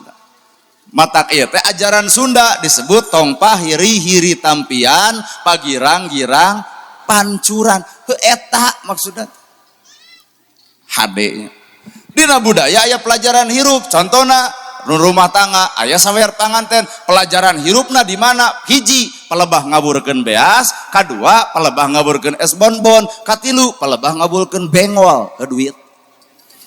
[SPEAKER 3] matak ieu teh ajaran Sunda disebut tong pahiri hiri tampian pagirang-girang pancuran heuh eta maksudna HD nya dina budaya aya pelajaran hirup contohna rumah tangga aya sawer panganten pelajaran hirupna di mana hiji pelebah ngaburkeun beas kadua pelebah ngaburkeun es bonbon katilu pelebah ngaburkeun bengol ke duit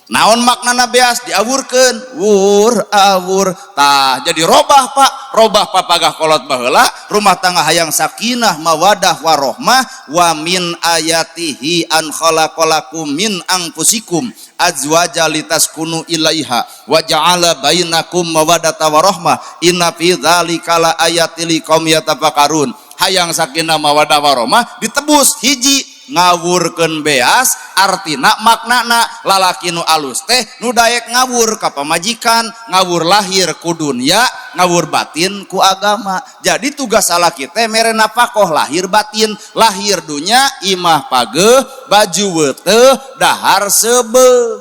[SPEAKER 3] naon maknana beas diawurkeun wur awur tah jadi robah Pak robah papagah kolot baheula rumah tangga hayang sakinah mawadah warohmah wa min ayatihi an khalaqalakum min anfusikum azwaja litaskunu ilaiha wa ja'ala bainakum mawaddata warahmah inna fi dzalika la ayatil liqaumil yatafakkarun hayang sakinah mawadah warahmah ditebus hiji ngawurkeun beas artina maknana lalaki nu alus teh nu daek ngawur ka pamajikan ngawur lahir ku dunya ngawur batin ku agama jadi tugas salaki teh mere nafaqoh lahir batin lahir dunya imah pageuh baju weuteuh dahar seubeuh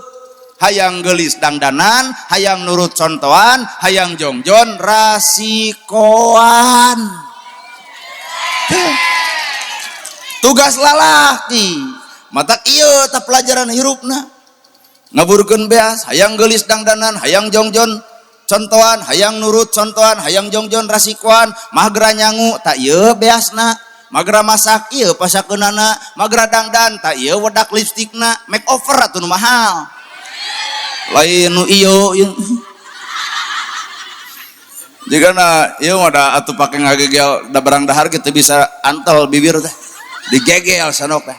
[SPEAKER 3] hayang geulis dangdanan hayang nurut contohan hayang jongjon rasikoan tugas lalaki matak ieu tah pelajaran hirupna ngaburkeun beas hayang geulis dangdanan hayang jongjon contohan hayang nurut contohan hayang jongjon rasikoan magra nyangu tak ieu beasna magra masak ieu pasakeunana magra dangdan tak ieu wedak lipstikna make over atuh nu mahal lain nu ieu jigana ieu mah da atuh pake ngagegel da barang dahar kitu bisa antel bibir teh digegel senok teh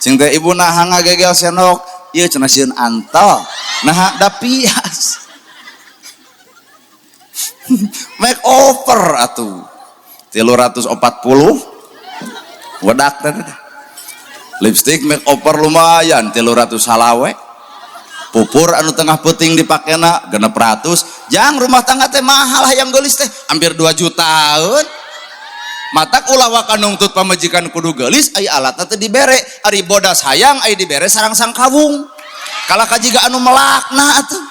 [SPEAKER 3] cing teh ibuna hang ngagegel senok ieu cenah sieun antel nah da pias make over atuh 340 wedak teh lipstik make over lumayan 300 halawe pupur anu tengah peuting dipakena 600 jang rumah tangga teh mahal hayang geulis teh hampir 2 jutaan matak ulah waka nungtut pamajikan kudu geulis ai alatna teh dibere ari bodas hayang ai dibere sareng sang kawung kalah kajiga anu melakna atuh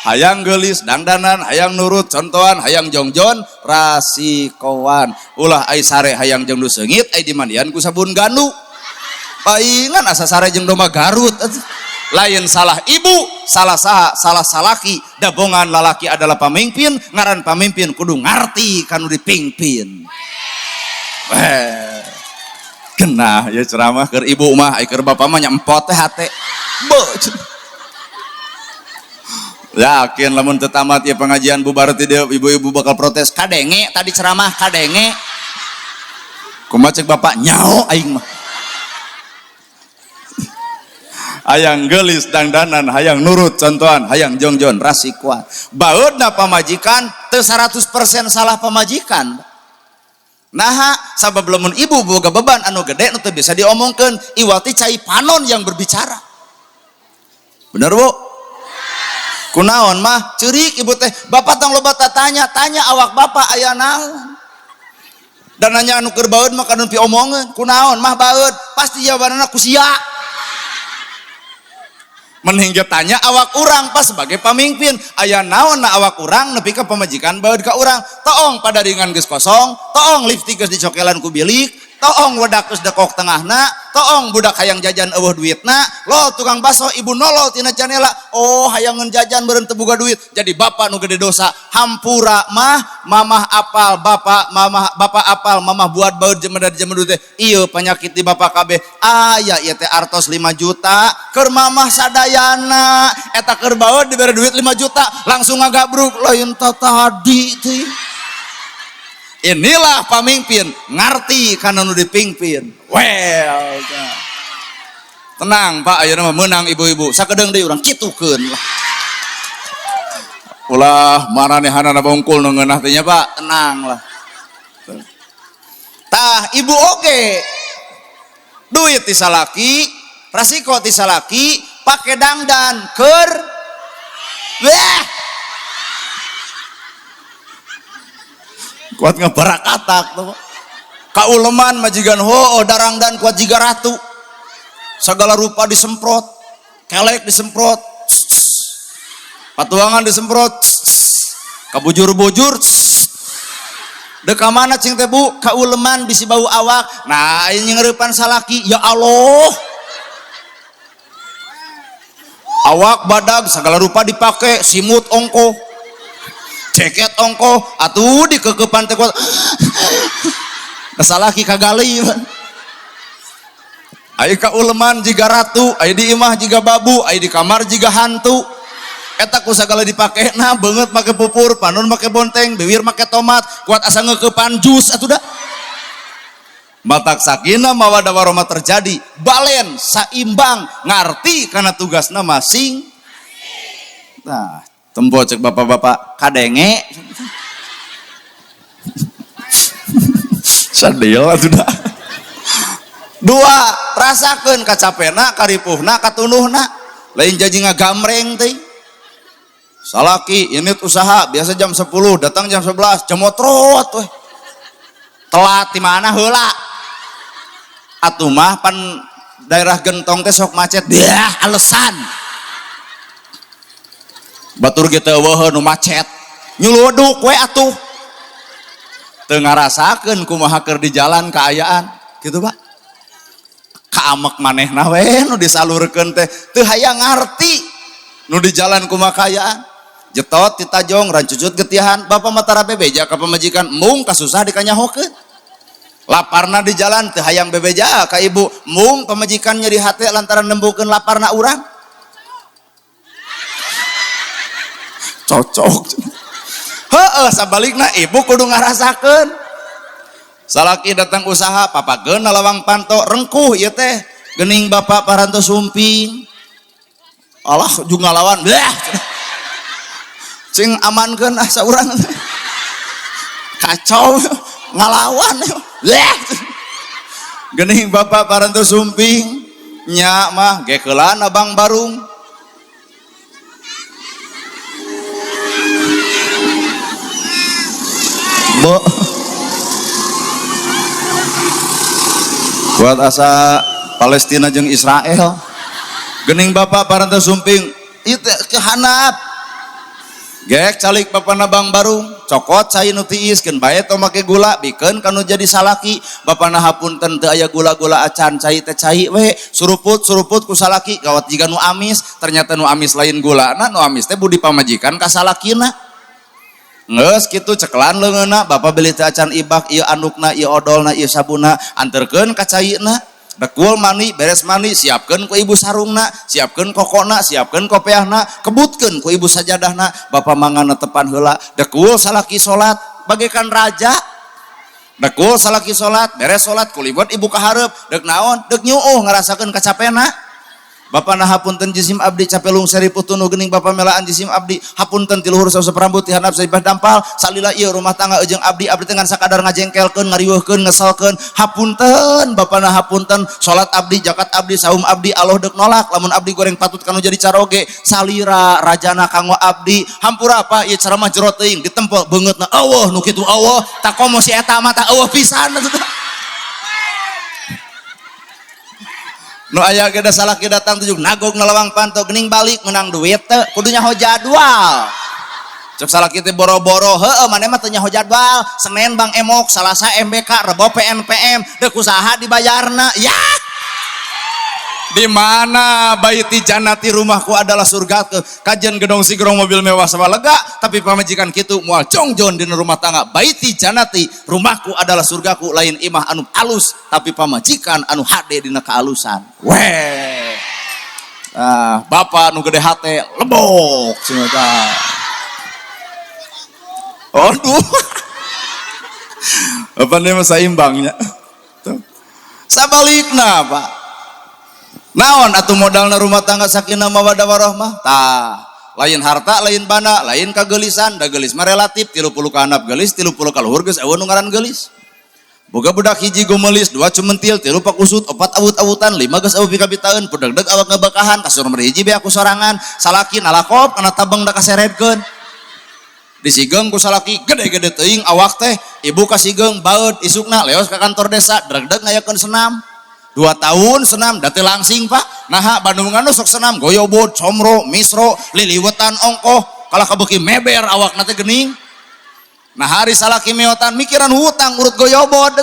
[SPEAKER 3] hayang geulis dangdanan hayang nurut contohan hayang jongjon rasikoan ulah ai sare hayang jeung nu seungit ai dimandian ku sabun gandu paingan asa sare jeung domba Garut lain salah ibu salah saha salah salaki dabongan lalaki adalah pamimpin ngaran pamimpin kudu ngarti kanu dipingpin genah ya ceramah keur ibu mah ai keur bapa mah nya empot teh hate yakin lamun teu tamat ya pengajian bubar teh ibu-ibu bakal protes kadenge tadi ceramah kadenge kumaha ceuk bapak nyao aing mah hayang geulis dangdanan hayang nurut contohan hayang jongjon rasikuan baeudna pamajikan teu 100% salah pamajikan nah sabab lamun ibu boga beban anu gede nu teu bisa diomongkeun iwati cai panon yang berbicara bener Bu kunaon mah ceurik ibu teh bapak tong loba tanya awak bapak aya naon dan nanya anu keur baeud mah kadun pi omongeun kunaon mah baeud pasti jawabanna ku sia. Mending tanya awak urang pas sebagai pamimpin aya naon na awak urang nepi ka pamajikan baeud ka urang toong padaringan geus kosong toong liftik geus dicokelan ku bilik toong wedak geus dekok tengahna toong budak hayang jajan eueuh duitna lo tukang baso ibu nolol tina janela oh hayangeun jajan beureun teu boga duit jadi bapak nu gede dosa hampura mah mamah apal bapak apal mamah buat baeud jemedah jemedah teh ieu penyakit di bapak kabeh aya ieu teh artos 5 juta keur mamah sadayana eta keur baeud dibere duit 5 juta langsung ngagabruk lain tadi teh. Inilah pamimpin ngarti karena nu dipimpin. Well, tenang Pak, ayeuna mah meunang ibu-ibu. Sakedeung deui urang kitukeun. Ulah maranehanana bongkul nu ngeunah teh nya Pak, tenang lah. Tah ibu oge. Duit ti salaki, rasiko ti salaki, pake dangdan keur weh. Kuat ngabarakatak tuh kauleman majigan ho darang dan kuat jiga ratu segala rupa disemprot kelek disemprot patuangan disemprot kabujur-bujur deka mana cing teh bu kauleman bisi bau awak nah ini ngeurepan salaki ya Allah awak badag segala rupa dipake simut ongko ceket ongko atuh dikekepan teh kuat salaki kagali aya ka uleman jiga ratu aya di imah jiga babu aya di kamar jiga hantu eta ku sagala dipakena beungeut make pupur panon make bonteng bibir make tomat kuat asa ngeukepan jus atuh da matak sakinah mawaddah warahmah terjadi balen saimbang ngarti kana tugasna masing nah tempo cek bapak-bapak kadenge sadeo atuh da dua rasakeun kacapena karipuhna katunuhna lain janji ngagamreng teh salaki unit usaha biasa jam 10 datang jam 11 cemotrot weh telat di mana heula atuh mah pan daerah gentong teh sok macet dah alasan batur kita eueuh nu macet nyuluduk we atuh teu ngarasakeun kumaha keur di jalan kaayaan gitu Pak kaamek manehna we nu disalurkeun teh teu hayang ngarti nu di jalan kumaha kaayaan jetot ditajong rancucut getihan bapak matara bebeja ka pamajikan mung kasusah dikanyahokeun laparna di jalan teu hayang bebeja ka ibu mung pamajikan nyeri hate lantaran nembukeun laparna urang cocok heeh sabalikna ibu kudu ngarasakeun salaki datang usaha papageun lawang panto rengkuh ieu teh geuning bapak paranto sumping alah ujung ngalawan blah cing amankeun saurang kacau ngalawan blah geuning bapak paranto sumping nya mah gekelan abang barung Bo buat asa Palestina jeung Israel geuning bapak paranta sumping ieu teh kehanap gek calik bapana bang barung cokot cai nu tiiskeun bae to make gula bikeun kanu jadi salaki bapana hapunten teu aya gula-gula acan cai teh cai we suruput ku salaki gawat jiga nu amis ternyata nu amis lain gulana nu amis teh budi pamajikan ka salakina ngeus kitu ceklan leungeunna bapak beli teh acan ibak ieu andukna ieu odolna ieu sabuna anterkeun ka caina dekul mani beres mani siapkeun ku ibu sarungna siapkeun kokona siapkeun kopeahna kebutkeun ku ibu sajadahna bapak mangana tepan heula dekul salaki salat bagaikan raja dekul salaki salat beres salat kulibot ibu kahareup deuk naon deuk nyuuh ngarasakeun kacapena Bapana hapunten jisim abdi capelung seri putunu gening bapa melaan jisim abdi hapunten tiluhur sausep rambut ti handap saibah dampal salila ieu rumah tangga ejeng abdi dengan sakadar ngajengkelkeun ngariweuhkeun ngesalkeun hapunten bapana hapunten salat abdi zakat abdi saum abdi Allah deuk nolak lamun abdi goreng patut kanu jadi caroge salira rajana kanggo abdi hampura apa ieu ceramah jero teuing ditempel beungeutna Allah nu kitu Allah tak komo si eta mah tak Allah pisan nu aya geda salaki datang tujuh nagog nalawang panto gening balik menang duit teh kudunya ho jadwal cek salaki teh boro-boro heueuh maneh mah teu nyaho jadwal Senin Bang Emok Salasa MBK Rebo PNPM deuk usaha dibayarna ya di mana baiti jannati rumahku adalah surga kajian gedong sigrong mobil mewah sama lega tapi pamajikan kitu moal jongjon di rumah tangga baiti jannati rumahku adalah surgaku lain imah anu alus tapi pamajikan anu hade dina kaalusan weh bapak nu gede hate lebok cenah aduh apa nih mah saimbangnya sabalikna Pak naon atuh modalna rumah tangga sakinah mawaddah warahmah tah lain harta lain bana lain kagelisan da gelis mah relatif 30 ka handap gelis 30 ka luhur geus eueuh nu ngaran gelis boga budak hiji gomelis 2 cumentil 3 pak usut 4 awut-awutan 5 geus eueuh pikabitaeun pedegdeg awak ngabakahan kasur nomor hiji be aku sorangan salaki nalakop kana tabang da kaseredkeun disigeng ku salaki gede-gede teuing awak teh ibu kasigeng baeud isukna leos ka kantor desa dregdeg ngayakeun senam 2 tahun senam date langsing Pak nah Bandungan sok senam goyobot comro misro liliwetan ongkoh kalah kabeuki meber awak nate gening nah hari salaki meotan mikiran hutang urut goyobot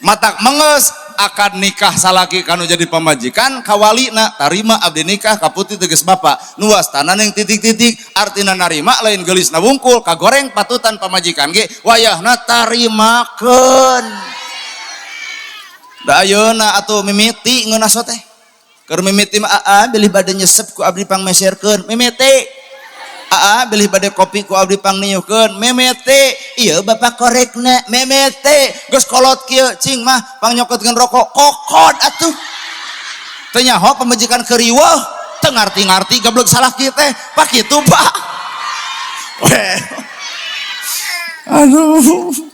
[SPEAKER 3] matak menges akad nikah salaki kanu jadi pamajikan kawalina tarima abdi nikah kaputi teges bapak nuas tanah yang titik-titik artina narima lain gelis nabungkul kagoreng patutan pamajikan ge wayahna tarimakeun da ayeuna atuh mimiti ngeunaso teh keur mimiti mah bilih bade nyesep ku abdi pang meserkeun mimiti bilih bade kopi ku abdi pang niuhkeun mimiti ieu bapak korekna mimiti geus kolot kieu cing mah pang nyokotkeun rokok kokod atuh teu nyaho pamajikan keriweuh teu ngarti-ngarti goblok salah kieu teh pak kitu Pak aduh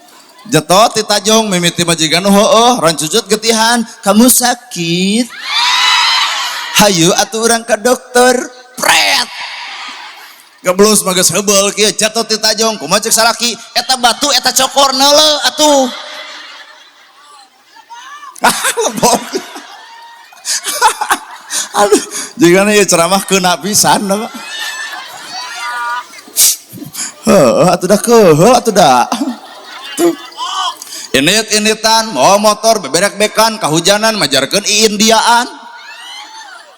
[SPEAKER 3] jetot ditajong mimiti majikan heueuh rancucut getihan kamu sakit hayu atuh urang ka dokter pret geblus mah geus heubel kieu jetot ditajong kumaha ceuk salaki eta batu eta cokor neuleuh atuh lebok aduh jigana ieu ceramah keuna pisan Pak heueuh atuh da keheul atuh da tuh init-initan mau motor beberek-bekan kahujanan majarkeun iindiaan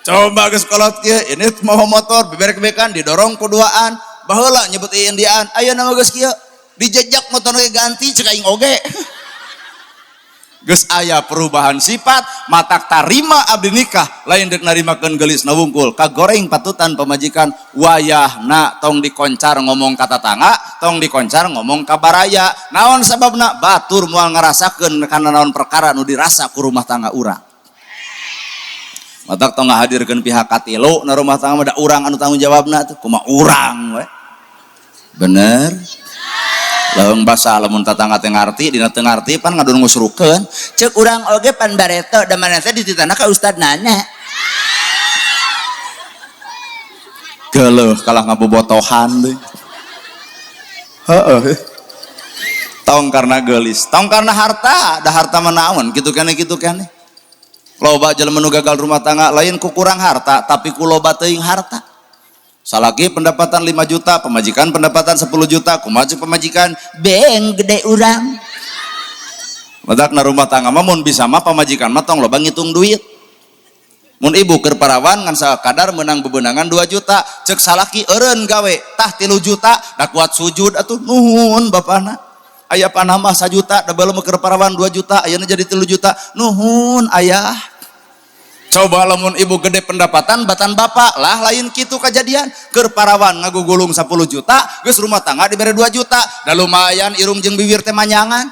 [SPEAKER 3] coba geus kolot kieu init mau motor beberek-bekan didorong kuduaan baheula nyebut iindiaan ayeuna mah geus kieu dijejak motor ge ganti ceuk aing oge geus aya perubahan sifat matak tarima abdi nikah lain deuk narimakeun gelis nawungkul kagoreng patutan pamajikan wayahna tong dikoncar ngomong ka tatangga tong dikoncar ngomong ka baraya naon sababna batur moal ngarasakeun kana naon perkara nu dirasa ku rumah tangga urang matak tong ngahadirkeun pihak katilu na rumah tangga mah da urang anu tanggung jawabna tuh kumaha urang we bener laung basa lamun tatangga teh ngarti dina teu ngarti pan ngadon ngusrukeun ceuk urang oge pan bareto da mana teh dititana ka ustadnana geuleuh kalah ngabobotohan deui heueuh tong karna geulis tong karna harta da harta mah naon kitu keneh loba jelema nu gagal rumah tangga lain ku kurang harta tapi ku loba teuing harta salaki pendapatan 5 juta pemajikan pendapatan 10 juta kumaha pemajikan beng gede urang madak na rumah tangga mah mun bisa mah pamajikan mah tong loba ngitung duit mun ibu keur parawan ngan sakadar meunang bebeunangan 2 juta ceuk salaki eureun gawe tah 3 juta da kuat sujud atuh nuhun bapana aya panah mah 1 juta da bae keur parawan 2 juta ayeuna jadi 3 juta nuhun ayah coba lamun ibu gede pendapatan batan bapak lah lain kitu kejadian keur parawan ngagugulung 10 juta geus rumah tangga dibere 2 juta da lumayan irung jeung bibir teh manyangan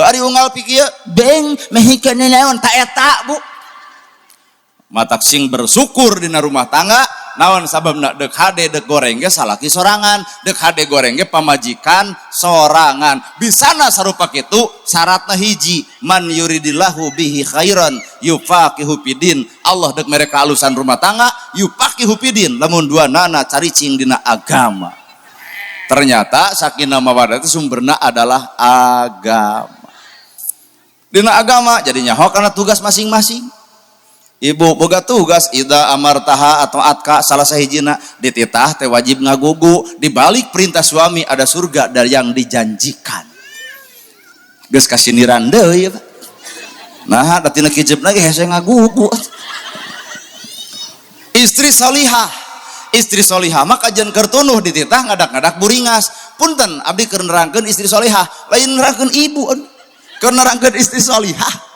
[SPEAKER 3] ari unggal pikieu beng mehikeun naon ta eta Bu matak sing bersyukur dina rumah tangga naon sababna dek hade dek goreng ge salaki sorangan, dek hade goreng ge pamajikan sorangan. Bisana sarupa kitu syaratna hiji, man yuridillahu bihi khairan yufaqihu fidin. Allah dek mereka alusan rumah tangga yufaqihu fidin, lamun duanana caricing dina agama. Ternyata sakinah mawaddah itu sumberna adalah agama. Dina agama jadinya nyaho karena tugas masing-masing. Ibu boga tugas ida amartaha atau atka salah sahijina dititah teh wajib ngagugu. Di balik perintah suami ada surga dari yang dijanjikan. Geus kasiniran deui ya, Pak. Nah, da tina kijepna ge hese ngagugu. Istri solihah maka jen keur tunuh dititah ngadak-ngadak buringas. Punten abdi keur nerangkeun istri solihah, lain nerangkeun ibu. Keur nerangkeun istri solihah.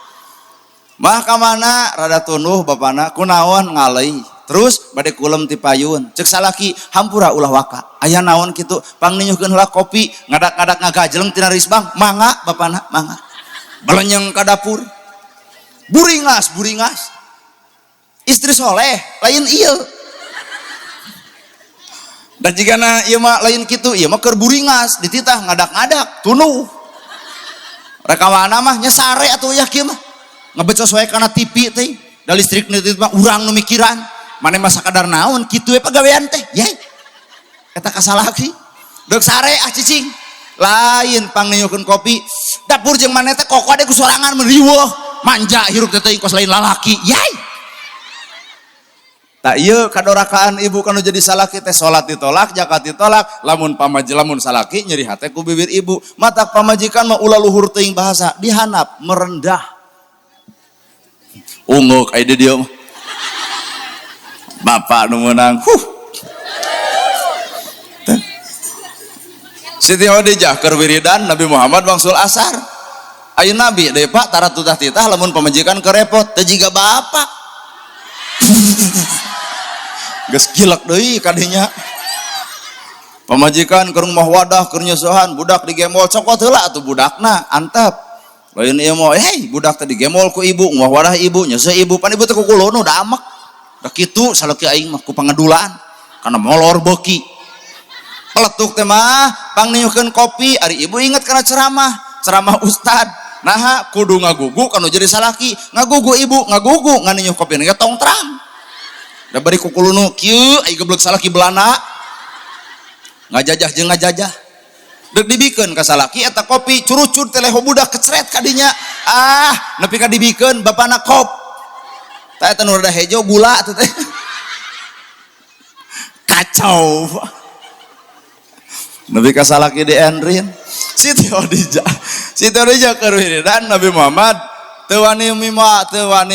[SPEAKER 3] Mah kamana rada tunuh bapana kunaon ngalei terus bade kulem ti payun cek salaki hampura ulah waka aya naon kitu pangninyuhkeun heula kopi ngadak-ngadak ngagajeleng tina risbang mangga bapana mangga balenyeng ka dapur buringas istri soleh lain ieu dan jigana ieu mah lain kitu ieu mah keur buringas dititah ngadak-ngadak tunuh rekawana mah nya sare atuh ya kieu mah ngebecos wae kana TV teh da listrik neuti mah urang nu mikiran mane mah sakadar naon kitu we pagawean teh ye eta kasalaki deuk sare cicing lain pangninyukeun kopi dapur jeung maneh teh koko ade ku sorangan meriweuh manja hirup teh teuing kos lain lalaki yai tak ieu kadorakaan ibu kanu jadi salaki teh salat ditolak zakat ditolak lamun lamun salaki nyeri hate ku bibir ibu matak pamajikan mah ulah luhur teuing bahasa dihanap merendah unguk ide dia bapak nu meunang Siti Khadijah keur wiridan Nabi Muhammad wangsul asar ayeuna nabi deui Pak tara tutah titah lamun pamajikan kerepot teh jiga bapak geus gilek deui kadinya pamajikan keur rumah wadah keur nyusuhan budak digemol cokot heula atuh budakna antep lain ieu mah hei budak teh digemol ku ibu ngeuah wadah ibu nyeuseum ibu pan ibu teh ku kulunu da amek da kitu saleuki aing mah ku pangadulaan kana molor beuki peletuk teh mah pangninyuhkeun kopi ari ibu inget kana ceramah ustad naha kudu ngagugu kanu jadi salaki ngagugu ibu ngagugu nganinyuh kopi ge tong terang da bari ku kulunu kieu ai geblek salaki belana ngajajah jeung ngajajah dek dibikeun ka salaki eta kopi curucur teh leho budak kecret kadinya nepi ka dibikeun bapana kop tah eta nu rada hejo gula teh kacau nepi ka salaki di endrin Siti Khadijah keur wiridan Nabi Muhammad teu wani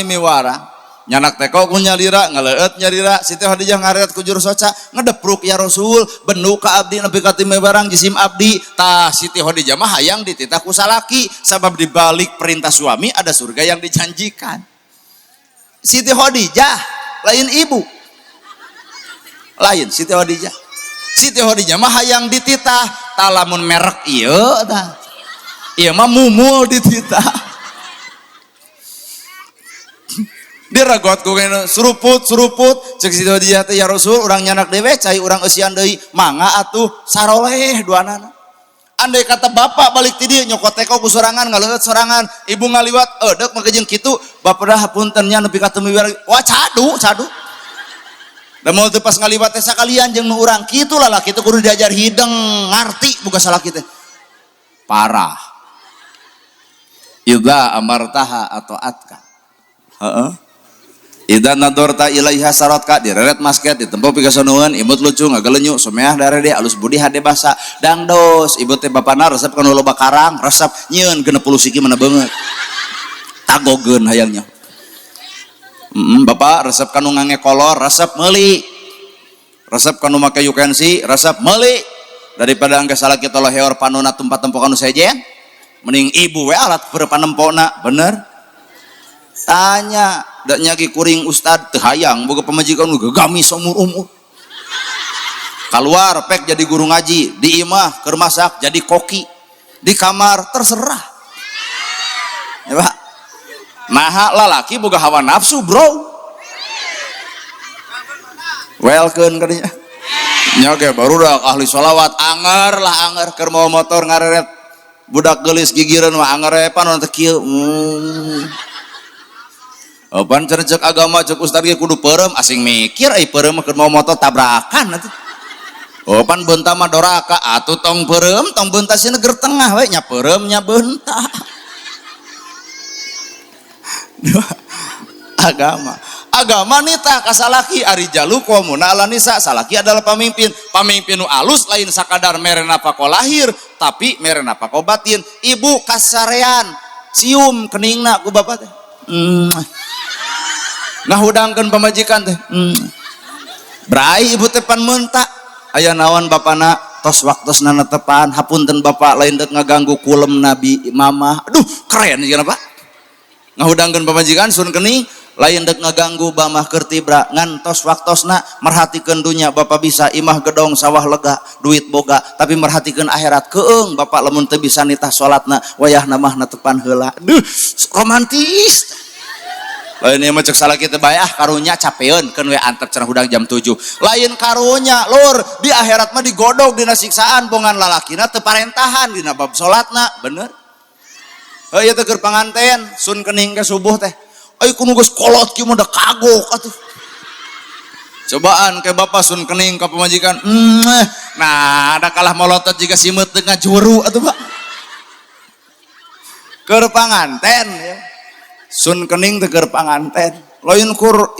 [SPEAKER 3] miwara nyanak teko ku nyalira ngaleut nyalira Siti Khadijah ngaret ku juru soca ngedepruk ya Rasul bendu ka abdi nepi ka timeu barang jisim abdi tah Siti Khadijah mah hayang dititah ku salaki sabab di balik perintah suami ada surga yang dijanjikan. Siti Khadijah lain ibu lain Siti Khadijah mah hayang dititah talamun merek ieu tah ieu mah mumul dititah diragot ku kena suruput cek Siti Khadijah teh ya Rasul urang nyanak dewe cai urang eusian deui mangga atuh saroleh duanana andai kata bapak balik ti dieu nyokot teko ku sorangan ngaleut sorangan ibu ngaliwat eudek make jeung kitu bapak dah hapunten nya nepi ka teu miwara wah cadu da moal teu pas ngaliwat teh sakalian jeung nu urang kitu lalaki teh kudu diajar hideng ngarti boga salaki teh parah idza amartaha atau atka heeh Ida nadorta ilaiha sarotka direret masket ditempo pigasonueun imut lucu ngagelenyu someah darede alus budi hade basa dangdos ibu teh bapana resep kanu loba karang resep nyieun 60 siki mana beungeut tagogeun hayangnya bapak resep kanu ngange kolor resep meuli resep kanu make yukensi resep meuli daripada angge salaki tolo heor panuna tempat tempo kanu sejen mending ibu we alat keur panempona bener tanya dak nyagi kuring ustad teu hayang boga pamajikan gagami seumur umur keluar pek jadi guru ngaji di imah keur masak jadi koki di kamar terserah ya Pak nah lalaki boga hawa nafsu bro welkeun kadinya nya ge barudak ahli sholawat anger lah anger keur mau motor ngareret budak geulis gigireun mah angerepan teh kieu pan cek agama cek ustad ge kudu peureum asing mikir ai peureum keur mau motor tabrakan atuh pan beunta mah doraka atuh tong peureum tong beunta si neger tengah we nya peureum nya beunta agama nita kasalaki ari jalu komuna ala nisa salaki adalah pamimpin nu alus lain sakadar mere napako lahir tapi mere napako batin ibu kasarean cium keningna ku bapak teh ngahudangkeun pamajikan teh brai ibu teh pan meunta aya naon bapana tos waktosna netepan hapunten bapak lain dek ngaganggu kulem nabi mama aduh keren ieu Pak ngahudangkeun pamajikan sun kening lain dek ngaganggu bamah keur tibra ngantos waktosna merhatikeun dunya bapak bisa imah gedong sawah lega duit boga tapi merhatikeun akhirat keung bapak lamun teu bisa nitah salatna wayahna mah netepan heula duh romantis lain ieu mah cek salaki teh bae karunya capeun keun we antep cenah hudang jam 7 lain karunya lur di akhirat mah digodog dina siksaan bongan lalakina teu parentahan dina bab salatna bener ieu teh keur panganten sun kening ke subuh teh ai kudu geus kolot kieu mah da kagok atuh cobaan ke bapak sun kening ka pamajikan nah ada kalah molotot jiga simeut teu ngajuru atuh Pak keur panganten ya sun kening teh keur panganten lain kur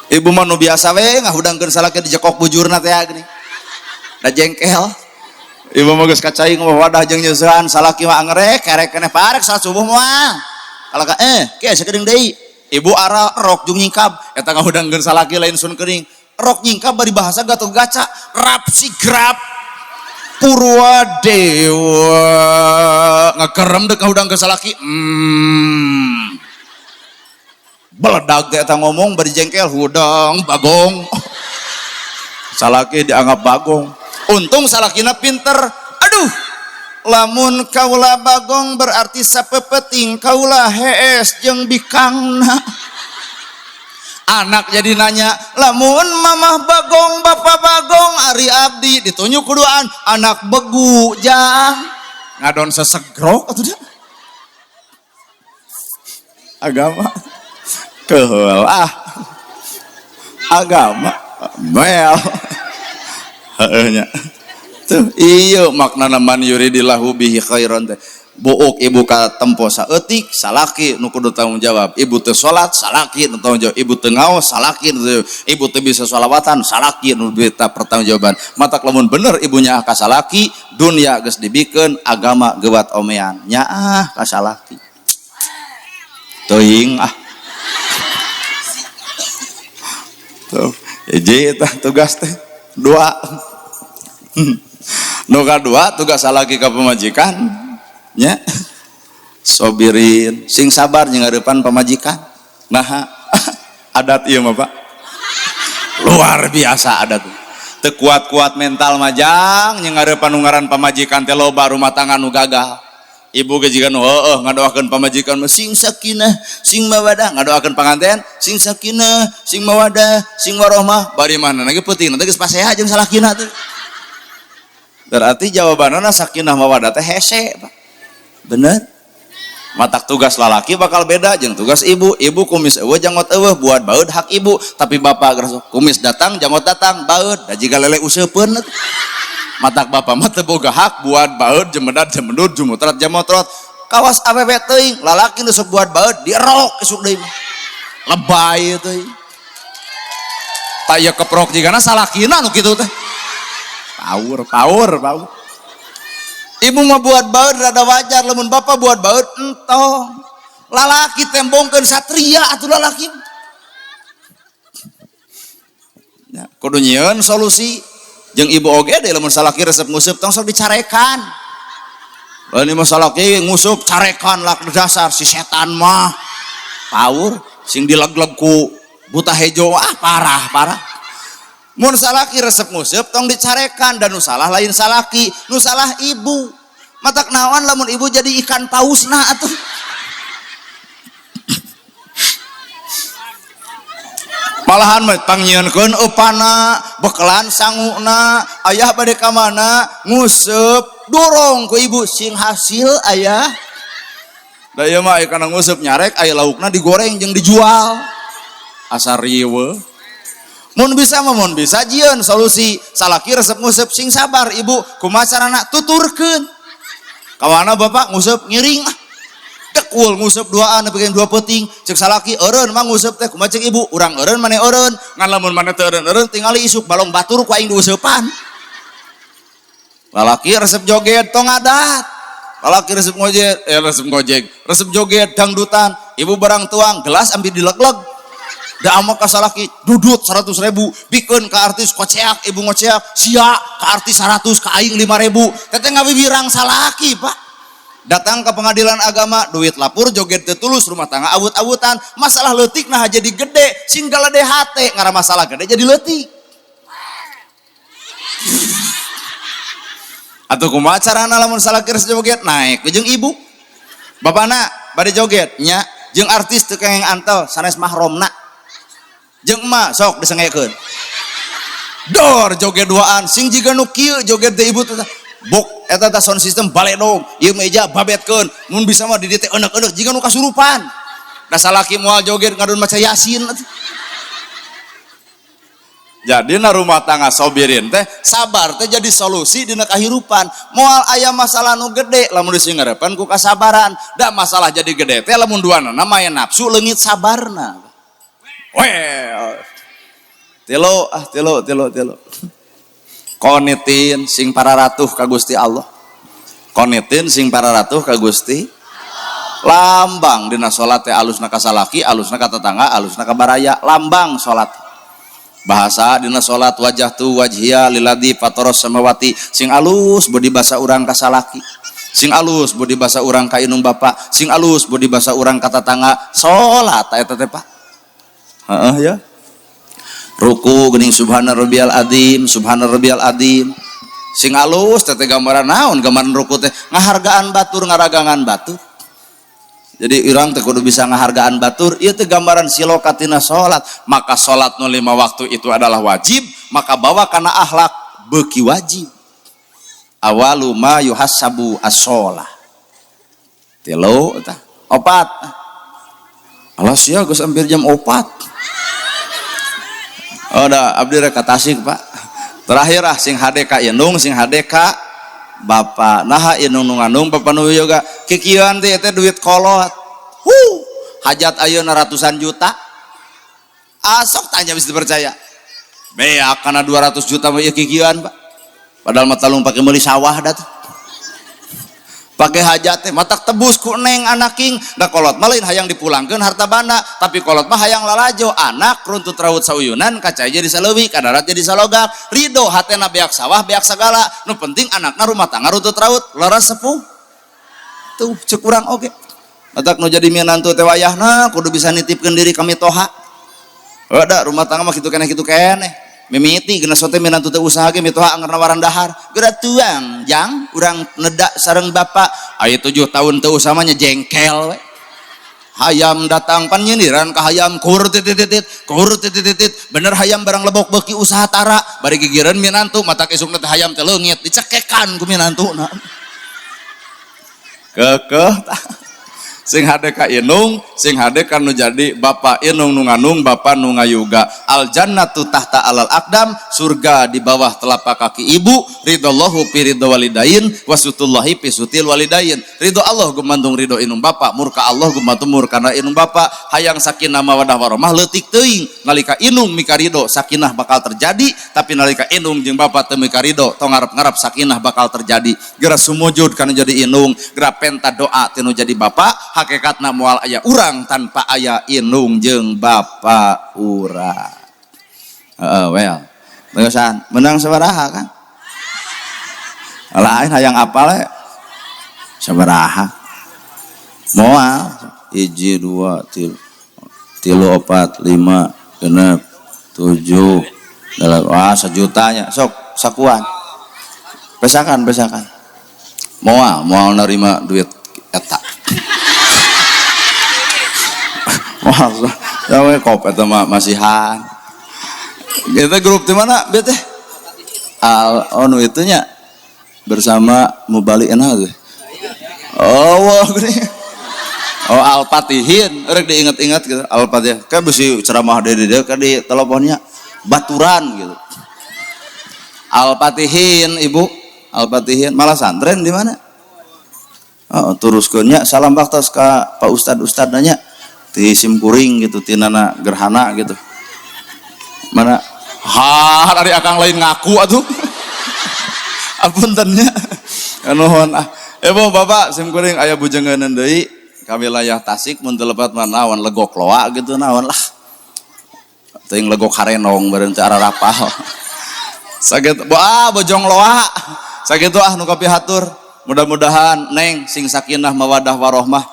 [SPEAKER 3] ibu mah nu biasa we ngahudangkeun salaki dijekok bujurna teh gini da jengkel ibu mah geus kacaing wadah jeung nyeusehan salaki mah angerek kerek keneh parek salat subuh mah kalaka kieu sakedeung deui ibu ara rok jeung nyingkab eta ngahudangkeun salaki lain sun kening rok nyingkab bari bahasa gatot gaca rap sigrap Purwadewa ngakerem dek ngahudang ke salaki beledag teh eta ngomong bari jengkel hudang bagong salaki dianggap bagong untung salakina pinter aduh lamun kaula bagong berarti sapepeting kaula hees jeung bikangna anak jadi nanya lamun mamah bagong bapak bagong ari abdi ditunjuk kuduaan anak begu jang ngadon sesegrok atuh dah agama keheul agama mel heuh nya tuh ieu maknana man yuridillahu bihi khairan teh book ibu ka tempo saeutik salaki nu kudu tanggung jawab ibu teu salat salaki nu tanggung jawab ibu teu ngaos salaki nu ibu teu bisa sholawatan salaki nu bisa pertanggungjawaban matak lamun bener ibunya ka salaki dunia geus dibikeun agama geuwat omean nyaah ka salaki teuing tuh hiji tah tugas teh dua nu kadua tugas salaki ka pamajikan nya sobirin sing sabar jeung ngarepan pamajikan nah adat ieu mah Pak luar biasa adat teu kuat-kuat mental majang jeung ngarepan nu ngaran pamajikan teh loba rumah tangga nu gagal ibu ge jiga nu heueuh ngadoakeun pamajikan sing sakinah sing mawadah ngadoakeun panganten sing sakinah sing mawadah sing warohmah bari mana ge peuting teh geus paseha jeung salakina teh berarti jawabanna sakinah mawadah teh hese Pak bener matak tugas lalaki bakal beda jeung tugas ibu kumis eueuh jangot eueuh buat baeud hak ibu tapi bapak kumis datang jangot datang baeud da jiga lele useupeun matak bapak mah teu boga hak buat baeud jemedat jemedut jumutrat jamotrot kawas awewe teuing lalaki nu sok buat baeud dirok esuk deui lebay teuing tak ieu keprok jigana salakina nu kitu teh power ibu mah buat baeud rada wajar lamun bapak buat baeud entong lalaki tembongkeun satria atuh lalaki ya kudu nyieun solusi jeung ibu oge deh lamun salaki resep nguseup tong sok dicarekan lain mah salaki ngusup carekan lak dasar si setan mah power sing dileg-leg ku buta hejo parah mun salaki resep nguseup tong dicarekan dan nu salah lain salaki nu salah ibu matak naon lamun ibu jadi ikan pausna atuh malahan mah pangnyeunkeun upana bekelan sanguna ayah bade ka mana nguseup dorong ku ibu sing hasil ayah da ieu mah aya kana nguseup nyarek aya laukna digoreng jeung dijual asa riweuh mun bisa mah mun bisa jieun solusi salaki resep nguseup sing sabar ibu kumaha carana tuturkeun kawana bapak nguseup ngiring dekul nguseup duaan bikin dua peuting cek salaki eureun mah nguseup teh kumaha cek ibu urang eureun maneh eureun ngan lamun maneh teu eureun tingali isuk balong batur ku aing diuseupan lalaki resep joget tong adat lalaki resep resep joget dangdutan ibu barang tuang gelas ambil dilegleg da amak ka salaki dudut 100.000 bikeun ka artis koceak ibu ngoceak sia ka artis 100 ka aing 5.000 teteh ngabibirang salaki pak datang ke pengadilan agama duit lapur joget tetulus rumah tangga awut-awutan masalah leutik nah jadi gede sing galade hate ngara masalah gede jadi leutik atuh kumaha carana lamun salaki resep joget naik ke jeung ibu bapana bade joget nya jeung artis teu kengeng antel sanes mahromna jeung emak sok disengekeun dor joget duaan sing jiga nu kieu joget teh ibu teh bok eta teh sound system baledog ieu meja babetkeun mun bisa mah di dieu teh euneuk-euneuk jiga nu kasurupan da salaki moal joget ngadon maca yasin jadi na rumah tangga sobirin teh sabar teh jadi solusi dina kahirupan moal aya masalah nu gede lamun disingarepan ku kasabaran da masalah jadi gede teh lamun duana main nafsu leungit sabarna well telo konetin sing para ratuh ka Gusti Allah konetin sing para ratuh ka Gusti lambang dina salat teh alusna ka salaki alusna ka tetangga alusna ka baraya lambang salat bahasa dina salat wajah tu wajhiya lilladzi fataros samawati sing alus bodi basa urang ka salaki sing alus bodi basa urang ka inung bapa sing alus bodi basa urang ka tetangga salat eta teh Pak heeh ya ruku geuning subhana rabbiyal adzim sing alus teh gambaran naon gambaran ruku teh ngahargaan batur ngaragangan batur jadi urang teh kudu bisa ngahargaan batur ieu teh gambaran silokatina salat maka salat nu 5 waktu itu adalah wajib maka bawa kana akhlak beuki wajib awalu ma yuhassabu as-shalah telo tah opat alas ya geus hampir jam 4 oh da abdi rek ka Tasik Pak terakhir sing hade ka indung sing hade ka bapa nah indung nu ngandung bapa nu yoga kikieuan teh duit kolot hajat ayeuna ratusan juta asok tanya bisa dipercaya beak kana 200 juta mah ieu kikieuan Pak padahal mah talung pake meuli sawah da teh pakai hajat teh matak tebus ku neng anaking da kolot mah lain hayang dipulangkeun harta banda tapi kolot mah hayang lalajo anak runtut raut sauyunan kacai jadi saleuwih kadarat jadi salogak ridho hatena beak sawah beak sagala nu penting anakna rumah tangga runtut raut leres sepuh tuh ceuk urang oge matak nu jadi minantu teh wayahna kudu bisa nitipkeun diri ka mitoha da rumah tangga mah kitu keneh mimiti geus sote minantu teh usaha ge mitoha anggarna waran dahar geura tuang jang urang nedak sareng bapak aya 7 tahun teu usaha mah jengkel we hayam datang pan nyindiran ka hayam kur titit bener hayam barang lebok beuki usaha tara bari gigireun minantu matak isukna teh hayam teh leungit dicekekan ku minantuna keukeuh sing hade ka inung sing hade kan nu jadi bapa inung nu ngandung bapa nu ngayuga al jannatu tahta alal aqdam surga di bawah telapak kaki ibu ridallahu fi ridho walidain wasutullahi fi sutil walidain ridho Allah gumantung ridho inung bapa murka Allah gumantung murkana inung bapa hayang sakinah mawadah warahmah leutik teuing nalika inung mika ridho sakinah bakal terjadi tapi nalika inung jeung bapa teu mika ridho tong ngarep-ngarep sakinah bakal terjadi geura sumujud kana jadi inung geura penta doa tinu jadi bapa hakikatna moal aya urang tanpa aya inung jeung bapa urang well terusan menang sabaraha kan lain hayang apal sabaraha moal 1 2 3 4 5 6 7 8 sajutanya sok sakuan pesakan moal nerima duit eta wah, kop eta mah masihan. Kita grup di mana bete? Onu itunya bersama Mubali enak tuh. Oh wah gini. Oh Al-Fatihin, rek diingat-ingat gitu. Al-Fatihah. Kan besi ceramah dari dia kan di teleponnya baturan gitu. Al-Fatihin ibu, Al-Fatihin malah santren di mana? Oh, teruskeunnya salam baktos ka Pak Ustad nanya ti simkuring gitu tinana gerhana gitu. Mana? Ha, dari akang lain ngaku atuh. Apuntennya. Nuhun ah. Ibu bapak simkuring aya bujengeun deui ka wilayah Tasik mun teu lepat mah naon legok loa gitu naon lah. Teuing legok harenong bareng teu ararapal. Sakitu bojong loa. Sakitu nu kapihatur. Mudah-mudahan Neng sing sakinah mawadah warohmah.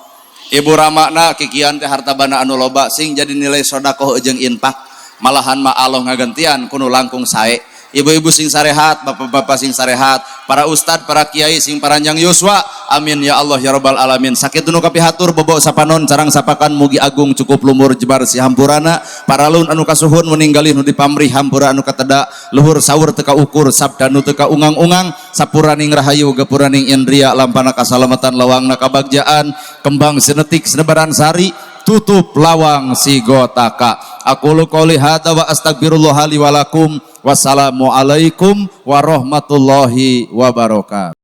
[SPEAKER 3] Ibu Ramakna kikian teh hartabana anu loba sing jadi nilai sedekah jeung infak. Malahan mah Allah ngagantian kudu langkung sae. Ibu-ibu sing sarehat, bapak-bapak sing sarehat, para ustad, para kiai sing paranjang yuswa. Amin ya Allah ya rabbal alamin. Sakitu nu kapihatur bobo sapanon carang sapakan mugi agung cukup lumur jebar si hampurana. Paralun anu kasuhun meninggali nu dipamrih hampura anu kateda luhur sawur teka ukur sabda nu teka ungang-ungang sapuraning rahayu gapuraning indria lampana kasalamatan lawangna kabagjaan kembang senetik senebaran sari tutup lawang si gotaka. Aqulu qouli hadza wa astagfirullah li wa lakum. Wassalamualaikum warahmatullahi wabarakatuh.